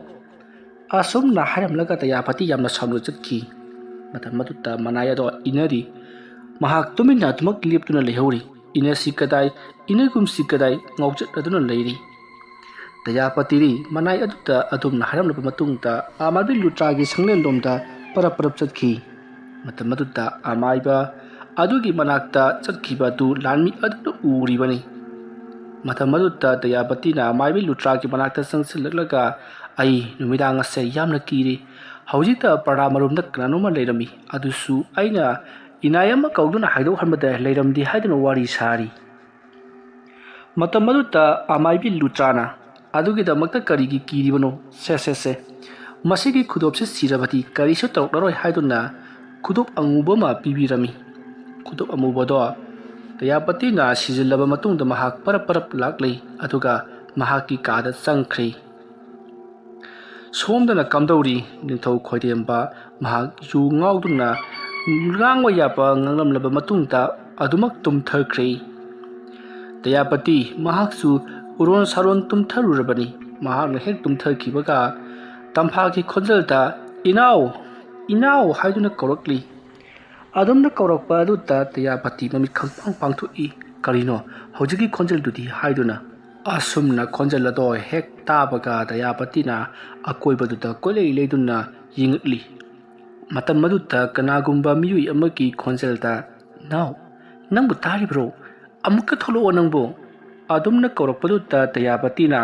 ꯑꯁꯨꯝꯅ ꯍꯥꯏꯔꯝꯂꯒ ꯗꯌꯥꯄꯇꯤ ꯌꯥꯝꯅ ꯁꯥꯎꯅ ꯆꯠꯈꯤ꯫ ꯃꯇꯝ ꯑꯗꯨꯗ ꯃꯅꯥꯏ ꯑꯗꯣ ꯏꯟꯅꯔꯤ꯫ ꯃꯍꯥꯛ ꯇꯨꯃꯤꯟꯅ ꯑꯗꯨꯃꯛ ꯂꯦꯞꯇꯨꯅ ꯂꯩꯍꯧꯔꯤ꯫ ꯏꯟꯅꯁꯤ ꯀꯗꯥꯏ, ꯏꯟꯅꯒꯨꯝꯁꯤ ꯀꯗꯥꯏ ꯉꯥꯎꯆꯠꯅꯗꯨꯅ ꯂꯩꯔꯤ꯫ ꯗꯌꯥꯄꯇꯤꯗꯤ ꯃꯅꯥꯏ ꯑꯗꯨꯗ ꯑꯗꯨꯝꯅ ꯍꯥꯏꯔꯝꯂꯕ ꯃꯇꯨꯡꯗ ꯑꯃꯥꯏꯕꯤ ꯂꯨꯇ꯭ꯔꯥꯒꯤ ꯁꯪꯂꯦꯟꯂꯣꯝꯗ ꯄꯔꯞ ꯄꯔꯞ ꯆꯠꯈꯤ꯫ ꯃꯇꯝ ꯑꯗꯨꯗ ꯑꯃꯥꯏꯕ ꯑꯗꯨꯒꯤ ꯃꯅꯥꯛꯇ ꯆꯠꯈꯤꯕ ꯑꯗꯨ ꯂꯥꯟꯃꯤ ꯑꯗꯨꯅ ꯎꯔꯤꯕꯅꯤ꯫ ꯃꯇꯝ ꯑꯗꯨꯗ ꯗꯌꯥꯄꯇꯤꯅ ꯑꯃꯥꯏꯕꯤ ꯂꯨꯇ꯭ꯔꯥꯒꯤ ꯃꯅꯥꯛꯇ ꯆꯪꯁꯤꯜꯂꯛꯂꯒ "ꯑꯩ ꯅꯨꯃꯤꯗꯥꯡ ꯑꯁꯦ ꯌꯥꯝꯅ ꯀꯤꯔꯦ꯫ ꯍꯧꯖꯤꯛꯇ ꯄꯔꯗꯥ ꯃꯔꯨꯝꯗ ꯀꯅꯥꯅꯣꯃ ꯂꯩꯔꯝꯃꯤ, ꯑꯗꯨꯁꯨ ꯑꯩꯅ ꯏꯅꯥꯏ ꯑꯃ ꯀꯧꯗꯨꯅ ꯍꯥꯏꯗꯣꯛꯍꯟꯕꯗ ꯂꯩꯔꯝꯗꯦ ꯍꯥꯏꯗꯨꯅ ꯋꯥꯔꯤ ꯁꯥꯔꯤ." ꯃꯇꯝ ꯑꯗꯨꯗ ꯑꯃꯥꯏꯕꯤ ꯂꯨꯇ꯭ꯔꯥꯅ "ꯑꯗꯨꯒꯤꯗꯃꯛꯇ ꯀꯔꯤꯒꯤ ꯀꯤꯔꯤꯕꯅꯣ? ꯁꯦ, ꯃꯁꯤꯒꯤ ꯈꯨꯗꯣꯞꯁꯦ ꯁꯤꯔꯕꯗꯤ ꯀꯔꯤꯁꯨ ꯇꯧꯔꯛꯂꯔꯣꯏ" ꯍꯥꯏꯗꯨꯅ ꯈꯨꯗꯣꯞ ꯑꯉꯨꯕ ꯑꯃ ꯄꯤꯕꯤꯔꯝꯃꯤ꯫ ꯈꯨꯗꯣꯞ ꯑꯃꯨꯕꯗꯣ ꯗꯌꯥꯄꯇꯤꯅ ꯁꯤꯖꯤꯜꯂꯕ ꯃꯇꯨꯡꯗ ꯃꯍꯥꯛ ꯄꯔꯞ ꯄꯔꯞ ꯂꯥꯛꯂꯤ꯫ ꯑꯗꯨꯒ ꯃꯍꯥꯛꯀꯤ ꯀꯥꯗ ꯆꯪꯈ꯭ꯔꯦ꯫ ꯁꯣꯝꯗꯅ ꯀꯝꯗꯧꯔꯤ? ꯅꯤꯡꯊꯧ ꯈꯣꯏꯗꯦꯝꯕ ꯃꯍꯥꯛ ꯌꯨ ꯉꯥꯎꯗꯨꯅ ꯉꯥꯡꯕ ꯌꯥꯕ ꯉꯥꯡꯂꯝꯂꯕ ꯃꯇꯨꯡꯗ ꯑꯗꯨꯃꯛ ꯇꯨꯝꯊꯈ꯭ꯔꯦ꯫ ꯗꯌꯥꯄꯇꯤ ꯃꯍꯥꯛꯁꯨ ꯎꯔꯣꯟ ꯁꯥꯔꯣꯟ ꯇꯨꯝꯊꯔꯨꯔꯕꯅꯤ꯫ ꯃꯍꯥꯛꯅ ꯍꯦꯛ ꯇꯨꯝꯊꯈꯤꯕꯒ ꯇꯝꯐꯥꯒꯤ ꯈꯣꯟꯖꯦꯜꯗ "ꯏꯅꯥꯎ, ꯏꯅꯥꯎ" ꯍꯥꯏꯗꯨꯅ ꯀꯧꯔꯛꯂꯤ꯫ ꯑꯗꯨꯝꯅ ꯀꯧꯔꯛꯄ ꯑꯗꯨꯗ ꯗꯌꯥꯄꯇꯤ ꯃꯃꯤꯠ ꯈꯪꯄꯥꯡ ꯄꯥꯡꯊꯣꯛꯏ꯫ "ꯀꯔꯤꯅꯣ ꯍꯧꯖꯤꯛꯀꯤ ꯈꯣꯟꯖꯦꯜꯗꯨꯗꯤ?" ꯍꯥꯏꯗꯨꯅ ꯑꯁꯨꯝꯅ ꯈꯣꯟꯖꯦꯜ ꯑꯗꯣ ꯍꯦꯛ ꯇꯥꯕꯒ ꯗꯌꯥꯄꯇꯤꯅ ꯑꯀꯣꯏꯕꯗꯨꯗ ꯀꯣꯏꯂꯩ ꯂꯩꯗꯨꯅ ꯌꯦꯡꯉꯛꯂꯤ꯫ ꯃꯇꯝ ꯑꯗꯨꯗ ꯀꯅꯥꯒꯨꯝꯕ ꯃꯤꯑꯣꯏ ꯑꯃꯒꯤ ꯈꯣꯟꯖꯦꯜꯗ "ꯅꯥꯎ, ꯅꯪꯕꯨ ꯇꯥꯔꯤꯕ꯭ꯔꯣ? ꯑꯃꯨꯛꯇ ꯊꯣꯛꯂꯛꯑꯣ ꯅꯪꯕꯨ" ꯑꯗꯨꯝꯅ ꯀꯧꯔꯛꯄꯗꯨꯗ ꯗꯌꯥꯄꯇꯤꯅ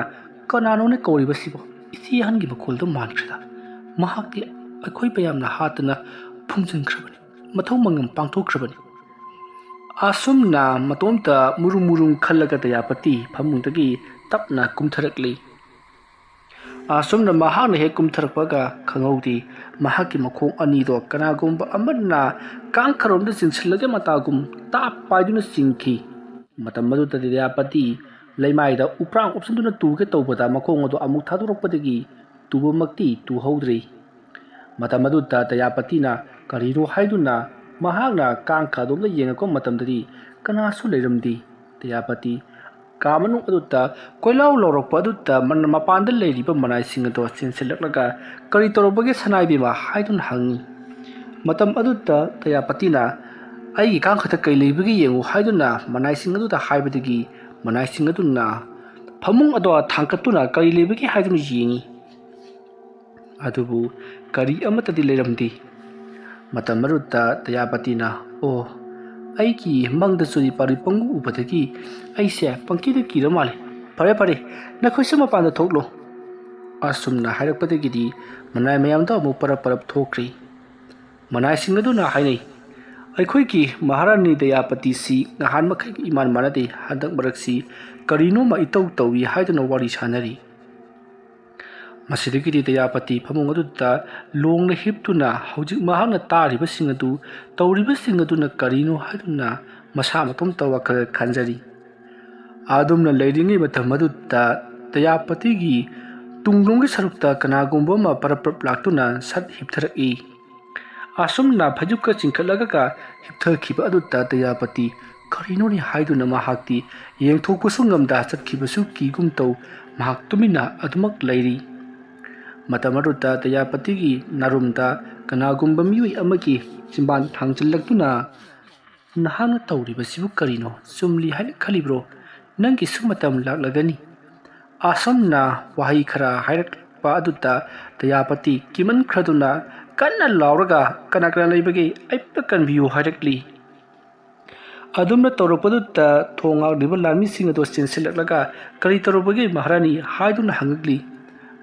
"ꯀꯅꯥꯅꯣꯅꯦ ꯀꯧꯔꯤꯕꯁꯤꯕꯣ? ꯏꯆꯦ ꯑꯍꯟꯒꯤ ꯃꯈꯣꯜꯗꯣ ꯃꯥꯟꯈ꯭ꯔꯦꯗ. ꯃꯍꯥꯛꯇꯤ ꯑꯩꯈꯣꯏ ꯃꯌꯥꯝꯅ ꯍꯥꯠꯇꯅ ꯐꯨꯝꯖꯤꯟꯈ꯭ꯔꯕꯅꯤ, ꯃꯊꯧ ꯃꯉꯝ ꯄꯥꯡꯊꯣꯛꯈ꯭ꯔꯕꯅꯤ." ꯑꯁꯨꯝꯅ ꯃꯇꯣꯝꯇ ꯃꯨꯔꯨꯝ ꯃꯨꯔꯨꯝ ꯈꯜꯂꯒ ꯗꯌꯥꯄꯇꯤ ꯐꯃꯨꯡꯗꯒꯤ ꯇꯞꯅ ꯀꯨꯝꯊꯔꯛꯂꯤ꯫ ꯑꯁꯨꯝꯅ ꯃꯍꯥꯛꯅ ꯍꯦꯛ ꯀꯨꯝꯊꯔꯛꯄꯒ ꯈꯪꯍꯧꯗꯦ ꯃꯍꯥꯛꯀꯤ ꯃꯈꯣꯡ ꯑꯅꯤꯗꯣ ꯀꯅꯥꯒꯨꯝꯕ ꯑꯃꯅ ꯀꯥꯡꯈꯔꯣꯝꯗ ꯆꯤꯡꯁꯤꯜꯂꯒ ꯃꯇꯥꯒꯨꯝ ꯇꯥꯞ ꯄꯥꯏꯗꯨꯅ ꯆꯤꯡꯈꯤ꯫ ꯃꯇꯝ ꯑꯗꯨꯗ ꯇꯦꯌꯥꯄꯇꯤ ꯂꯩꯃꯥꯏꯗ ꯎꯞꯔꯥꯡ ꯎꯞꯁꯤꯟꯗꯨꯅ ꯇꯨꯒꯦ ꯇꯧꯕꯗ ꯃꯈꯣꯡ ꯑꯗꯨ ꯑꯃꯨꯛ ꯊꯥꯗꯣꯔꯛꯄꯗꯒꯤ ꯇꯨꯕꯃꯛꯇꯤ ꯇꯨꯍꯧꯗ꯭ꯔꯤ꯫ ꯃꯇꯝ ꯑꯗꯨꯗ ꯇꯦꯌꯥꯄꯇꯤꯅ ꯀꯔꯤꯅꯣ ꯍꯥꯏꯗꯨꯅ ꯃꯍꯥꯛꯅ ꯀꯥꯡꯈ ꯑꯗꯣꯝꯗ ꯌꯦꯡꯉꯛꯄ ꯃꯇꯝꯗꯗꯤ ꯀꯅꯥꯁꯨ ꯂꯩꯔꯝꯗꯦ꯫ ꯇꯦꯌꯥꯄꯇꯤ ꯀꯥ ꯃꯅꯨꯡ ꯑꯗꯨꯗ ꯀꯣꯏꯂꯥꯎ ꯂꯥꯎꯔꯛꯄ ꯑꯗꯨꯗ ꯃꯄꯥꯟꯗ ꯂꯩꯔꯤꯕ ꯃꯅꯥꯏꯁꯤꯡ ꯑꯗꯨ ꯆꯦꯟꯁꯤꯜꯂꯛꯂꯒ ꯀꯔꯤ ꯇꯧꯔꯕꯒꯦ ꯁꯅꯥꯏꯕꯦꯝꯃ ꯍꯥꯏꯗꯨꯅ ꯍꯪꯉꯤ꯫ ꯃꯇꯝ ꯑꯗꯨꯗ ꯇꯦꯌꯥꯄꯇꯤꯅ ꯑꯩꯒꯤ ꯀꯥꯡꯈꯗ ꯀꯩ ꯂꯩꯕꯒꯦ ꯌꯦꯡꯉꯨ ꯍꯥꯏꯗꯨꯅ ꯃꯅꯥꯏꯁꯤꯡ ꯑꯗꯨꯗ ꯍꯥꯏꯕꯗꯒꯤ ꯃꯅꯥꯏꯁꯤꯡ ꯑꯗꯨꯅ ꯐꯃꯨꯡ ꯑꯗꯨ ꯊꯥꯡꯀꯠꯇꯨꯅ ꯀꯔꯤ ꯂꯩꯕꯒꯦ ꯍꯥꯏꯗꯨꯅ ꯌꯦꯡꯉꯤ꯫ ꯑꯗꯨꯕꯨ ꯀꯔꯤ ꯑꯃꯠꯇꯗꯤ ꯂꯩꯔꯝꯗꯦ꯫ ꯃꯇꯝ ꯑꯗꯨꯗ ꯇꯦꯌꯥꯄꯇꯤꯅ ꯑꯣ ꯑꯩꯒꯤ ꯃꯪꯗ ꯆꯨꯔꯤ ꯄꯥꯔꯤ ꯄꯪꯎ ꯎꯕꯗꯒꯤ ꯑꯩꯁꯦ ꯄꯪꯀꯤꯗ ꯀꯤꯔ ꯃꯥꯜꯂꯦ꯫ ꯐꯔꯦ ꯐꯔꯦ ꯅꯈꯣꯏꯁꯨ ꯃꯄꯥꯟꯗ ꯊꯣꯛꯂꯣ꯫ ꯑꯁꯨꯝꯅ ꯍꯥꯏꯔꯛꯄꯗꯒꯤꯗꯤ ꯃꯅꯥꯏ ꯃꯌꯥꯝꯗꯣ ꯑꯃꯨꯛ ꯄꯔꯞ ꯄꯔꯞ ꯊꯣꯛꯈ꯭ꯔꯤ꯫ ꯃꯅꯥꯏꯁꯤꯡ ꯑꯗꯨꯅ ꯍꯥꯏꯅꯩ ꯑꯩꯈꯣꯏꯒꯤ ꯃꯍꯥꯔꯥꯅꯤ ꯇꯦꯌꯥꯄꯇꯤꯁꯤ ꯅꯍꯥꯟ ꯃꯈꯩꯒ ꯏꯃꯥꯟ ꯃꯥꯟꯅꯗꯦ ꯍꯟꯗꯛ ꯃꯔꯛꯁꯤ ꯀꯔꯤꯅꯣꯃ ꯏꯇꯧ ꯇꯧꯏ ꯍꯥꯏꯗꯨꯅ ꯋꯥꯔꯤ ꯁꯥꯅꯔꯤ꯫ ꯃꯁꯤꯗꯒꯤꯗꯤ ꯇꯦꯌꯥꯄꯇꯤ ꯐꯃꯨꯡ ꯑꯗꯨꯗ ꯂꯣꯡꯅ ꯍꯤꯞꯇꯨꯅ ꯍꯧꯖꯤꯛ ꯃꯍꯥꯛꯅ ꯇꯥꯔꯤꯕꯁꯤꯡ ꯑꯗꯨ ꯇꯧꯔꯤꯕꯁꯤꯡ ꯑꯗꯨꯅ ꯀꯔꯤꯅꯣ ꯍꯥꯏꯗꯨꯅ ꯃꯁꯥ ꯃꯇꯣꯝꯇ ꯋꯥꯈꯜ ꯈꯟꯖꯔꯤ꯫ ꯑꯗꯨꯝꯅ ꯂꯩꯔꯤꯉꯩ ꯃꯇꯝ ꯑꯗꯨꯗ ꯇꯦꯌꯥꯄꯇꯤꯒꯤ ꯇꯨꯡꯂꯣꯝꯒꯤ ꯁꯔꯨꯛꯇ ꯀꯅꯥꯒꯨꯝꯕ ꯑꯃ ꯄꯔꯞ ꯄꯔꯞ ꯂꯥꯛꯇꯨꯅ ꯁꯠ ꯍꯤꯞꯊꯔꯛꯏ꯫ ꯑꯁꯨꯝꯅ ꯐꯩꯖꯨꯞꯀ ꯆꯤꯡꯈꯠꯂꯒ ꯍꯤꯞꯊꯈꯤꯕ ꯑꯗꯨꯗ ꯇꯦꯌꯥꯄꯇꯤ ꯀꯔꯤꯅꯣꯅꯤ ꯍꯥꯏꯗꯨꯅ ꯃꯍꯥꯛꯇꯤ ꯌꯦꯡꯊꯣꯛꯄꯁꯨ ꯉꯝꯗ ꯆꯠꯈꯤꯕꯁꯨ ꯀꯤꯒꯨꯝ ꯇꯧ ꯃꯍꯥꯛ ꯇꯨꯃꯤꯟꯅ ꯑꯗꯨꯃꯛ ꯂꯩꯔꯤ꯫ ꯃꯇꯝ ꯑꯗꯨꯗ ꯇꯦꯌꯥꯄꯇꯤꯒꯤ ꯅꯥꯔꯨꯝꯗ ꯀꯅꯥꯒꯨꯝꯕ ꯃꯤꯑꯣꯏ ꯑꯃꯒꯤ ꯆꯤꯟꯕꯥꯟ ꯊꯥꯡꯖꯤꯜꯂꯛꯇꯨꯅ ꯅꯍꯥꯛꯅ ꯇꯧꯔꯤꯕꯁꯤꯕꯨ ꯀꯔꯤꯅꯣ ꯆꯨꯝꯂꯤ ꯍꯥꯏꯅ ꯈꯜꯂꯤꯕ꯭ꯔꯣ ꯅꯪꯒꯤꯁꯨ ꯃꯇꯝ ꯂꯥꯛꯂꯒꯅꯤ꯫ ꯑꯁꯨꯝꯅ ꯋꯥꯍꯩ ꯈꯔ ꯍꯥꯏꯔꯛꯄ ꯑꯗꯨꯗ ꯇꯦꯌꯥꯄꯇꯤ ꯀꯤꯃꯟꯈ꯭ꯔꯗꯨꯅ ꯀꯟꯅ ꯂꯥꯎꯔꯒ ꯀꯅꯥ ꯀꯅꯥ ꯂꯩꯕꯒꯦ ꯑꯩꯕꯨ ꯀꯟꯕꯤꯌꯨ ꯍꯥꯏꯔꯛꯂꯤ꯫ ꯑꯗꯨꯝꯅ ꯇꯧꯔꯛꯄꯗꯨꯗ ꯊꯣꯡ ꯉꯥꯛꯂꯤꯕ ꯂꯥꯟꯃꯤꯁꯤꯡ ꯑꯗꯨ ꯆꯦꯟꯁꯤꯜꯂꯛꯂꯒ ꯀꯔꯤ ꯇꯧꯔꯕꯒꯦ ꯃꯍꯥꯔꯥꯅꯤ ꯍꯥꯏꯗꯨꯅ ꯍꯪꯉꯛꯂꯤ꯫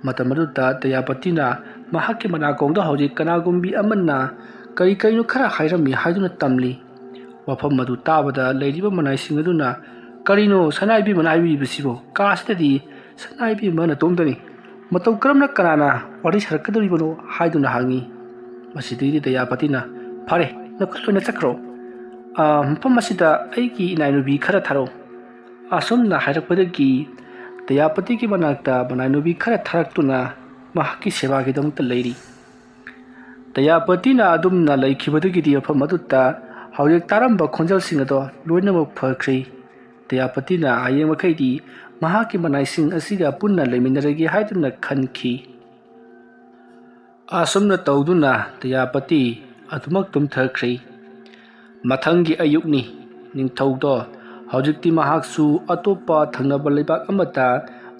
ꯃꯇꯝ ꯑꯗꯨꯗ ꯇꯦꯌꯥꯄꯇꯤꯅ ꯃꯍꯥꯛꯀꯤ ꯃꯅꯥꯀꯣꯡꯗ ꯍꯧꯖꯤꯛ ꯀꯅꯥꯒꯨꯝꯕꯤ ꯑꯃꯅ ꯀꯔꯤꯅꯣ ꯈꯔ ꯍꯥꯏꯔꯝꯃꯤ ꯍꯥꯏꯗꯨꯅ ꯇꯝꯂꯤ꯫ ꯋꯥꯐꯝ ꯑꯗꯨ ꯇꯥꯕꯗ ꯂꯩꯔꯤꯕ ꯃꯅꯥꯏꯁꯤꯡ ꯑꯗꯨꯅ ꯀꯔꯤꯅꯣ ꯁꯅꯥꯏꯕꯦꯝꯃꯅ ꯍꯥꯏꯕꯤꯔꯤꯕꯁꯤꯕꯣ ꯀꯥꯁꯤꯗꯗꯤ ꯁꯅꯥꯏꯕꯦꯝꯃ ꯅꯇꯣꯝꯇꯅꯤ ꯃꯇꯧ ꯀꯔꯝꯅ ꯀꯅꯥꯅ ꯋꯥꯔꯤ ꯁꯥꯔꯛꯀꯗꯧꯔꯤꯕꯅꯣ ꯍꯥꯏꯗꯨꯅ ꯍꯪꯉꯤ꯫ ꯃꯁꯤꯗꯩꯗꯤ ꯇꯦꯌꯥꯄꯇꯤꯅ ꯐꯔꯦ ꯅꯈꯣꯏ ꯂꯣꯏꯅ ꯆꯠꯈ꯭ꯔꯣ ꯃꯐꯝ ꯑꯁꯤꯗ ꯑꯩꯒꯤ ꯏꯅꯥꯏꯅꯨꯕꯤ ꯈꯔ ꯊꯥꯔꯛꯎ꯫ ꯑꯁꯨꯝꯅ ꯍꯥꯏꯔꯛꯄꯗꯒꯤ ꯇꯦꯌꯥꯄꯇꯤꯒꯤ ꯃꯅꯥꯛꯇ ꯃꯅꯥꯏꯅꯨꯕꯤ ꯈꯔ ꯊꯥꯔꯛꯇꯨꯅ ꯃꯍꯥꯛꯀꯤ ꯁꯦꯕꯥꯒꯤꯗꯃꯛꯇ ꯂꯩꯔꯤ꯫ ꯇꯦꯌꯥꯄꯇꯤꯅ ꯑꯗꯨꯝꯅ ꯂꯩꯈꯤꯕꯗꯒꯤꯗꯤ ꯃꯐꯝ ꯑꯗꯨꯗ ꯍꯧꯖꯤꯛ ꯇꯥꯔꯝꯕ ꯈꯣꯟꯖꯦꯜꯁꯤꯡ ꯑꯗꯣ ꯂꯣꯏꯅꯃꯛ ꯐꯈ꯭ꯔꯤ꯫ ꯇꯦꯌꯥꯄꯇꯤꯅ ꯍꯌꯦꯡ ꯃꯈꯩꯗꯤ ꯃꯍꯥꯛꯀꯤ ꯃꯅꯥꯏꯁꯤꯡ ꯑꯁꯤꯒ ꯄꯨꯟꯅ ꯂꯩꯃꯤꯟꯅꯔꯒꯦ ꯍꯥꯏꯗꯨꯅ ꯈꯟꯈꯤ꯫ ꯑꯁꯨꯝꯅ ꯇꯧꯗꯨꯅ ꯇꯦꯌꯥꯄꯇꯤ ꯑꯗꯨꯃꯛ ꯇꯨꯝꯊꯈ꯭ꯔꯤ꯫ ꯃꯊꯪꯒꯤ ꯑꯌꯨꯛꯅꯤ꯫ ꯅꯤꯡꯊꯧꯗꯣ ꯍꯧꯖꯤꯛꯇꯤ ꯃꯍꯥꯛꯁꯨ ꯑꯇꯣꯞꯄ ꯊꯪꯅꯕ ꯂꯩꯕꯥꯛ ꯑꯃꯗ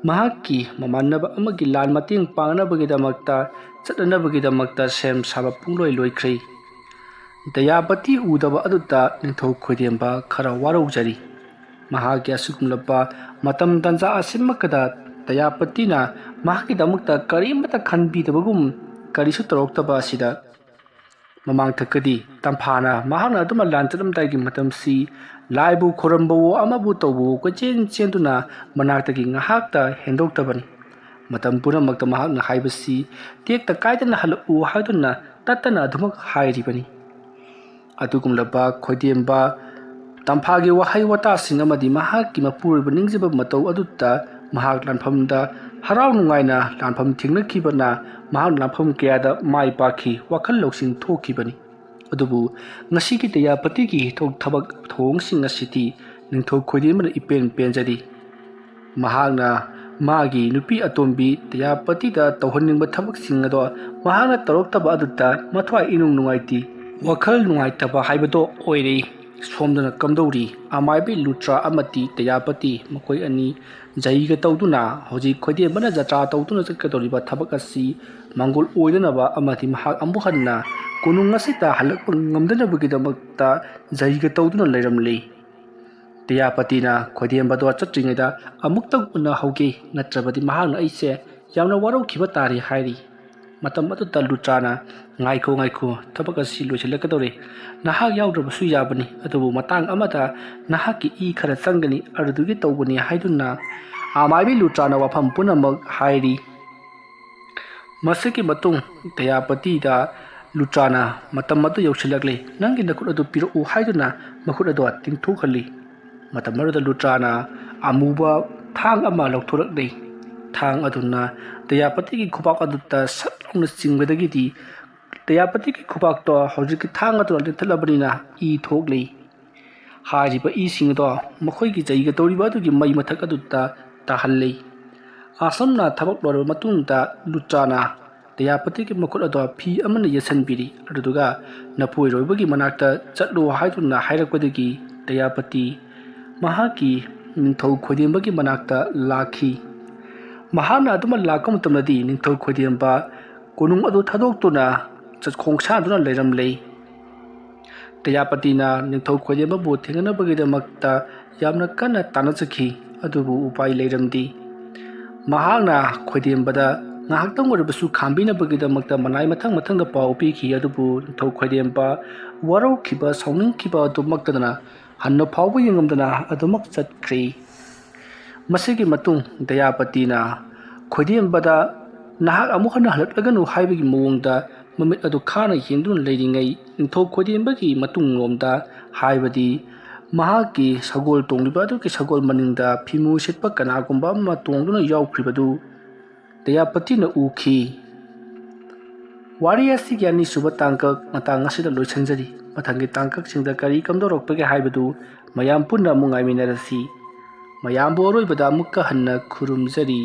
ꯃꯍꯥꯛꯀꯤ ꯃꯃꯥꯟꯅꯕ ꯑꯃꯒꯤ ꯂꯥꯟ ꯃꯇꯦꯡ ꯄꯥꯡꯅꯕꯒꯤꯗꯃꯛꯇ ꯆꯠꯅꯅꯕꯒꯤꯗꯃꯛꯇ ꯁꯦꯝ ꯁꯥꯕ ꯄꯨꯡꯂꯣꯏ ꯂꯣꯏꯈ꯭ꯔꯦ꯫ ꯇꯦꯌꯥꯄꯇꯤ ꯎꯗꯕ ꯑꯗꯨꯗ ꯅꯤꯡꯊꯧ ꯈꯣꯏꯗꯦꯝꯕ ꯈꯔ ꯋꯥꯔꯧꯖꯔꯤ꯫ ꯃꯍꯥꯛꯀꯤ ꯑꯁꯤꯒꯨꯝꯂꯕ ꯃꯇꯝ ꯇꯥꯟꯖꯥ ꯑꯁꯤꯃꯛꯇꯗ ꯇꯦꯌꯥꯄꯇꯤꯅ ꯃꯍꯥꯛꯀꯤꯗꯃꯛꯇ ꯀꯔꯤꯃꯠꯇ ꯈꯟꯕꯤꯗꯕꯒꯨꯝ ꯀꯔꯤꯁꯨ ꯇꯧꯔꯛꯇꯕ ꯑꯁꯤꯗ ꯃꯃꯥꯡꯊꯛꯀꯗꯤ ꯇꯝꯐꯥꯅ ꯃꯍꯥꯛꯅ ꯑꯗꯨꯝꯅ ꯂꯥꯟ ꯆꯠꯂꯝꯗꯥꯏꯒꯤ ꯃꯇꯝꯁꯤ ꯂꯥꯏꯕꯨ ꯈꯣꯏꯔꯝꯕꯋꯣ ꯑꯃꯕꯨ ꯇꯧꯕꯋꯣ ꯀꯣꯏꯆꯦꯟ ꯆꯦꯟꯗꯨꯅ ꯃꯅꯥꯛꯇꯒꯤ ꯉꯥꯏꯍꯥꯛꯇ ꯍꯦꯟꯗꯣꯛꯇꯕꯅꯤ꯫ ꯃꯇꯝ ꯄꯨꯝꯅꯃꯛꯇ ꯃꯍꯥꯛꯅ ꯍꯥꯏꯕꯁꯤ ꯇꯦꯛꯇ ꯀꯥꯏꯗꯅ ꯍꯜꯂꯛꯎ ꯍꯥꯏꯗꯨꯅ ꯇꯠꯇꯅ ꯑꯗꯨꯃꯛ ꯍꯥꯏꯔꯤꯕꯅꯤ꯫ ꯑꯗꯨꯒꯨꯝꯂꯕ ꯈꯣꯏꯗꯦꯝꯕ ꯇꯝꯐꯥꯒꯤ ꯋꯥꯍꯩ ꯋꯥꯇꯥꯁꯤꯡ ꯑꯃꯗꯤ ꯃꯍꯥꯛꯀꯤ ꯃꯄꯨꯔꯣꯏꯕ ꯅꯤꯡꯖꯕ ꯃꯇꯧ ꯑꯗꯨꯗ ꯃꯍꯥꯛ ꯂꯥꯟꯐꯝꯗ ꯍꯔꯥꯎ ꯅꯨꯡꯉꯥꯏꯅ ꯂꯥꯟꯐꯝ ꯊꯦꯡꯅꯈꯤꯕꯅ ꯃꯍꯥꯛꯅ ꯂꯥꯟꯐꯝ ꯀꯌꯥꯗ ꯃꯥꯏ ꯄꯥꯛꯈꯤ ꯋꯥꯈꯜ ꯂꯧꯁꯤꯡ ꯊꯣꯛꯈꯤꯕꯅꯤ꯫ ꯑꯗꯨꯕꯨ ꯉꯁꯤꯒꯤ ꯇꯦꯌꯥꯄꯇꯤꯒꯤ ꯊꯕꯛ ꯊꯧꯑꯣꯡꯁꯤꯡ ꯑꯁꯤꯗꯤ ꯅꯤꯡꯊꯧ ꯈꯣꯏꯗꯦꯝꯕꯅ ꯏꯄꯦꯟ ꯄꯦꯟꯖꯔꯤ꯫ ꯃꯍꯥꯛꯅ ꯃꯥꯒꯤ ꯅꯨꯄꯤ ꯑꯇꯣꯝꯕꯤ ꯇꯦꯌꯥꯄꯇꯤꯗ ꯇꯧꯍꯟꯅꯤꯡꯕ ꯊꯕꯛꯁꯤꯡ ꯑꯗꯣ ꯃꯍꯥꯛꯅ ꯇꯧꯔꯛꯇꯕ ꯑꯗꯨꯗ ꯃꯊ꯭ꯋꯥꯏ ꯏꯅꯨꯡ ꯅꯨꯡꯉꯥꯏꯇꯦ ꯋꯥꯈꯜ ꯅꯨꯡꯉꯥꯏꯇꯕ ꯍꯥꯏꯕꯗꯣ ꯑꯣꯏꯔꯦ꯫ ꯁꯣꯝꯗꯅ ꯀꯝꯗꯧꯔꯤ ꯑꯃꯥꯏꯕꯤ ꯂꯨꯇ꯭ꯔꯥ ꯑꯃꯗꯤ ꯇꯦꯌꯥꯄꯇꯤ ꯃꯈꯣꯏ ꯑꯅꯤ ꯖꯩꯒ ꯇꯧꯗꯨꯅ ꯍꯧꯖꯤꯛ ꯈꯣꯏꯗꯦꯝꯕꯅ ꯖꯇ꯭ꯔꯥ ꯇꯧꯗꯨꯅ ꯆꯠꯀꯗꯧꯔꯤꯕ ꯊꯕꯛ ꯑꯁꯤ ꯃꯥꯡꯒꯣꯜ ꯑꯣꯏꯗꯅꯕ ꯑꯃꯗꯤ ꯃꯍꯥꯛ ꯑꯃꯨꯛ ꯍꯟꯅ ꯀꯣꯅꯨꯡ ꯑꯁꯤꯗ ꯍꯜꯂꯛꯄ ꯉꯝꯗꯅꯕꯒꯤꯗꯃꯛꯇ ꯖꯩꯒ ꯇꯧꯗꯨꯅ ꯂꯩꯔꯝꯂꯤ꯫ ꯇꯦꯌꯥꯄꯇꯤꯅ ꯈꯣꯏꯗꯦꯝꯕꯗꯣ ꯆꯠꯇ꯭ꯔꯤꯉꯩꯗ ꯑꯃꯨꯛꯇꯪ ꯎꯅꯍꯧꯒꯦ ꯅꯠꯇ꯭ꯔꯕꯗꯤ ꯃꯍꯥꯛꯅ ꯑꯩꯁꯦ ꯌꯥꯝꯅ ꯋꯥꯔꯧꯈꯤꯕ ꯇꯥꯔꯦ ꯍꯥꯏꯔꯤ꯫ ꯃꯇꯝ ꯑꯗꯨꯗ ꯂꯨꯇ꯭ꯔꯥꯅ ꯉꯥꯏꯈꯣ ꯉꯥꯏꯈꯣ ꯊꯕꯛ ꯑꯁꯤ ꯂꯣꯏꯁꯤꯜꯂꯛꯀꯗꯧꯔꯦ ꯅꯍꯥꯛ ꯌꯥꯎꯗ꯭ꯔꯕꯁꯨ ꯌꯥꯕꯅꯤ ꯑꯗꯨꯕꯨ ꯃꯇꯥꯡ ꯑꯃꯗ ꯅꯍꯥꯛꯀꯤ ꯏ ꯈꯔ ꯆꯪꯒꯅꯤ ꯑꯗꯨꯗꯨꯒꯤ ꯇꯧꯕꯅꯤ ꯍꯥꯏꯗꯨꯅ ꯑꯃꯥꯏꯕꯤ ꯂꯨꯇ꯭ꯔꯥꯅ ꯋꯥꯐꯝ ꯄꯨꯝꯅꯃꯛ ꯍꯥꯏꯔꯤ꯫ ꯃꯁꯤꯒꯤ ꯃꯇꯨꯡ ꯗꯌꯥꯄꯇꯤꯗ ꯂꯨꯇ꯭ꯔꯥꯅ ꯃꯇꯝ ꯑꯗꯨ ꯌꯧꯁꯤꯜꯂꯛꯂꯤ, ꯅꯪꯒꯤ ꯅꯈꯨꯠ ꯑꯗꯨ ꯄꯤꯔꯛꯎ ꯍꯥꯏꯗꯨꯅ ꯃꯈꯨꯠ ꯑꯗꯨ ꯇꯤꯡꯊꯣꯛꯍꯜꯂꯤ꯫ ꯃꯇꯝ ꯑꯗꯨꯗ ꯂꯨꯇ꯭ꯔꯥꯅ ꯑꯃꯨꯕ ꯊꯥꯡ ꯑꯃ ꯂꯧꯊꯣꯔꯛꯂꯤ꯫ ꯊꯥꯡ ꯑꯗꯨꯅ ꯗꯌꯥꯄꯇꯤꯒꯤ ꯈꯨꯕꯥꯛ ꯑꯗꯨꯗ ꯁꯠ ꯂꯥꯎꯅ ꯆꯤꯡꯕꯗꯒꯤꯗꯤ ꯗꯌꯥꯄꯇꯤꯒꯤ ꯈꯨꯕꯥꯛꯇꯣ ꯍꯧꯖꯤꯛꯀꯤ ꯊꯥꯡ ꯑꯗꯨꯅ ꯂꯦꯟꯊꯠꯂꯕꯅꯤꯅ ꯏ ꯊꯣꯛꯂꯤ꯫ ꯍꯥꯏꯔꯤꯕ ꯏꯁꯤꯡ ꯑꯗꯣ ꯃꯈꯣꯏꯒꯤ ꯆꯩꯒ ꯇꯧꯔꯤꯕ ꯑꯗꯨꯒꯤ ꯃꯩ ꯃꯊꯛ ꯑꯗꯨꯗ ꯇꯥꯍꯜꯂꯤ꯫ ꯑꯁꯨꯝꯅ ꯊꯕꯛ ꯂꯣꯏꯔꯕ ꯃꯇꯨꯡꯗ ꯂꯨꯇ꯭ꯔꯥꯅ ꯗꯌꯥꯄꯇꯤꯒꯤ ꯃꯈꯨꯠ ꯑꯗꯣ ꯐꯤ ꯑꯃꯅ ꯌꯦꯠꯁꯤꯟꯕꯤꯔꯤ꯫ ꯑꯗꯨꯗꯨꯒ ꯅꯄꯨꯔꯣꯏꯕꯒꯤ ꯃꯅꯥꯛꯇ ꯆꯠꯂꯨ ꯍꯥꯏꯗꯨꯅ ꯍꯥꯏꯔꯛꯄꯗꯒꯤ ꯗꯌꯥꯄꯇꯤ ꯃꯍꯥꯛꯀꯤ ꯅꯤꯡꯊꯧ ꯈꯣꯏꯗꯦꯝꯕꯒꯤ ꯃꯅꯥꯛꯇ ꯂꯥꯛꯈꯤ꯫ ꯃꯍꯥꯛꯅ ꯑꯗꯨꯃꯛ ꯂꯥꯛꯄ ꯃꯇꯝꯗꯗꯤ ꯅꯤꯡꯊꯧ ꯈꯣꯏꯗꯦꯝꯕ ꯀꯣꯅꯨꯡ ꯑꯗꯨ ꯊꯥꯗꯣꯛꯇꯨꯅ ꯈꯣꯡꯁꯥꯟꯗꯨꯅ ꯂꯩꯔꯝꯂꯦ꯫ ꯗꯌꯥꯄꯇꯤꯅ ꯅꯤꯡꯊꯧ ꯈꯣꯏꯗꯦꯝꯕꯕꯨ ꯊꯦꯡꯅꯅꯕꯒꯤꯗꯃꯛꯇ ꯌꯥꯝꯅ ꯀꯟꯅ ꯇꯥꯟꯅꯖꯈꯤ, ꯑꯗꯨꯕꯨ ꯎꯄꯥꯏ ꯂꯩꯔꯝꯗꯦ꯫ ꯃꯍꯥꯛꯅ ꯈꯣꯏꯗꯦꯝꯕꯗ ꯉꯥꯏꯍꯥꯛꯇꯪ ꯑꯣꯏꯔꯕꯁꯨ ꯈꯥꯝꯕꯤꯅꯕꯒꯤꯗꯃꯛꯇ ꯃꯅꯥꯏ ꯃꯊꯪ ꯄꯥꯎ ꯄꯤꯈꯤ, ꯑꯗꯨꯕꯨ ꯅꯤꯡꯊꯧ ꯈꯣꯏꯗꯦꯝꯕ ꯋꯥꯔꯧꯈꯤꯕ ꯁꯥꯎꯅꯤꯡꯈꯤꯕ ꯑꯗꯨꯃꯛꯇꯗꯅ ꯍꯟꯅ ꯐꯥꯎꯕ ꯌꯦꯡꯉꯝꯗꯅ ꯑꯗꯨꯃꯛ ꯆꯠꯈ꯭ꯔꯦ꯫ ꯃꯁꯤꯒꯤ ꯃꯇꯨꯡ ꯗꯌꯥꯄꯇꯤꯅ ꯈꯣꯏꯗꯦꯝꯕꯗ ꯅꯍꯥꯛ ꯑꯃꯨꯛ ꯍꯟꯅ ꯍꯜꯂꯛꯂꯒꯅꯨ ꯍꯥꯏꯕꯒꯤ ꯃꯑꯣꯡꯗ ꯃꯃꯤꯠ ꯑꯗꯨ ꯈꯥꯅ ꯌꯦꯡꯗꯨꯅ ꯂꯩꯔꯤꯉꯩ ꯅꯤꯡꯊꯧ ꯈꯣꯏꯗꯦꯝꯕꯒꯤ ꯃꯇꯨꯡꯂꯣꯝꯗ, ꯍꯥꯏꯕꯗꯤ ꯃꯍꯥꯛꯀꯤ ꯁꯒꯣꯜ ꯇꯣꯡꯂꯤꯕ ꯑꯗꯨꯒꯤ ꯁꯒꯣꯜ ꯃꯅꯤꯡꯗ ꯐꯤꯃꯨ ꯁꯦꯠꯄ ꯀꯅꯥꯒꯨꯝꯕ ꯑꯃ ꯇꯣꯡꯗꯨꯅ ꯌꯥꯎꯈ꯭ꯔꯤꯕꯗꯨ ꯗꯌꯥꯄꯇꯤꯅ ꯎꯈꯤ꯫ ꯋꯥꯔꯤ ꯑꯁꯤꯒꯤ ꯑꯅꯤꯁꯨꯕ ꯇꯥꯡꯀꯛ ꯃꯇꯥꯡ ꯑꯁꯤꯗ ꯂꯣꯏꯁꯤꯟꯖꯔꯤ꯫ ꯃꯊꯪꯒꯤ ꯇꯥꯡꯀꯛꯁꯤꯡꯗ ꯀꯔꯤ ꯀꯝꯗꯧꯔꯛꯄꯒꯦ ꯍꯥꯏꯕꯗꯨ ꯃꯌꯥꯝ ꯄꯨꯟꯅ ꯑꯃꯨꯛ ꯉꯥꯏꯃꯤꯟꯅꯔꯁꯤ꯫ ꯃꯌꯥꯝꯕꯨ ꯑꯔꯣꯏꯕꯗ ꯑꯃꯨꯛꯀ ꯍꯟꯅ ꯈꯨꯔꯨꯝꯖꯔꯤ꯫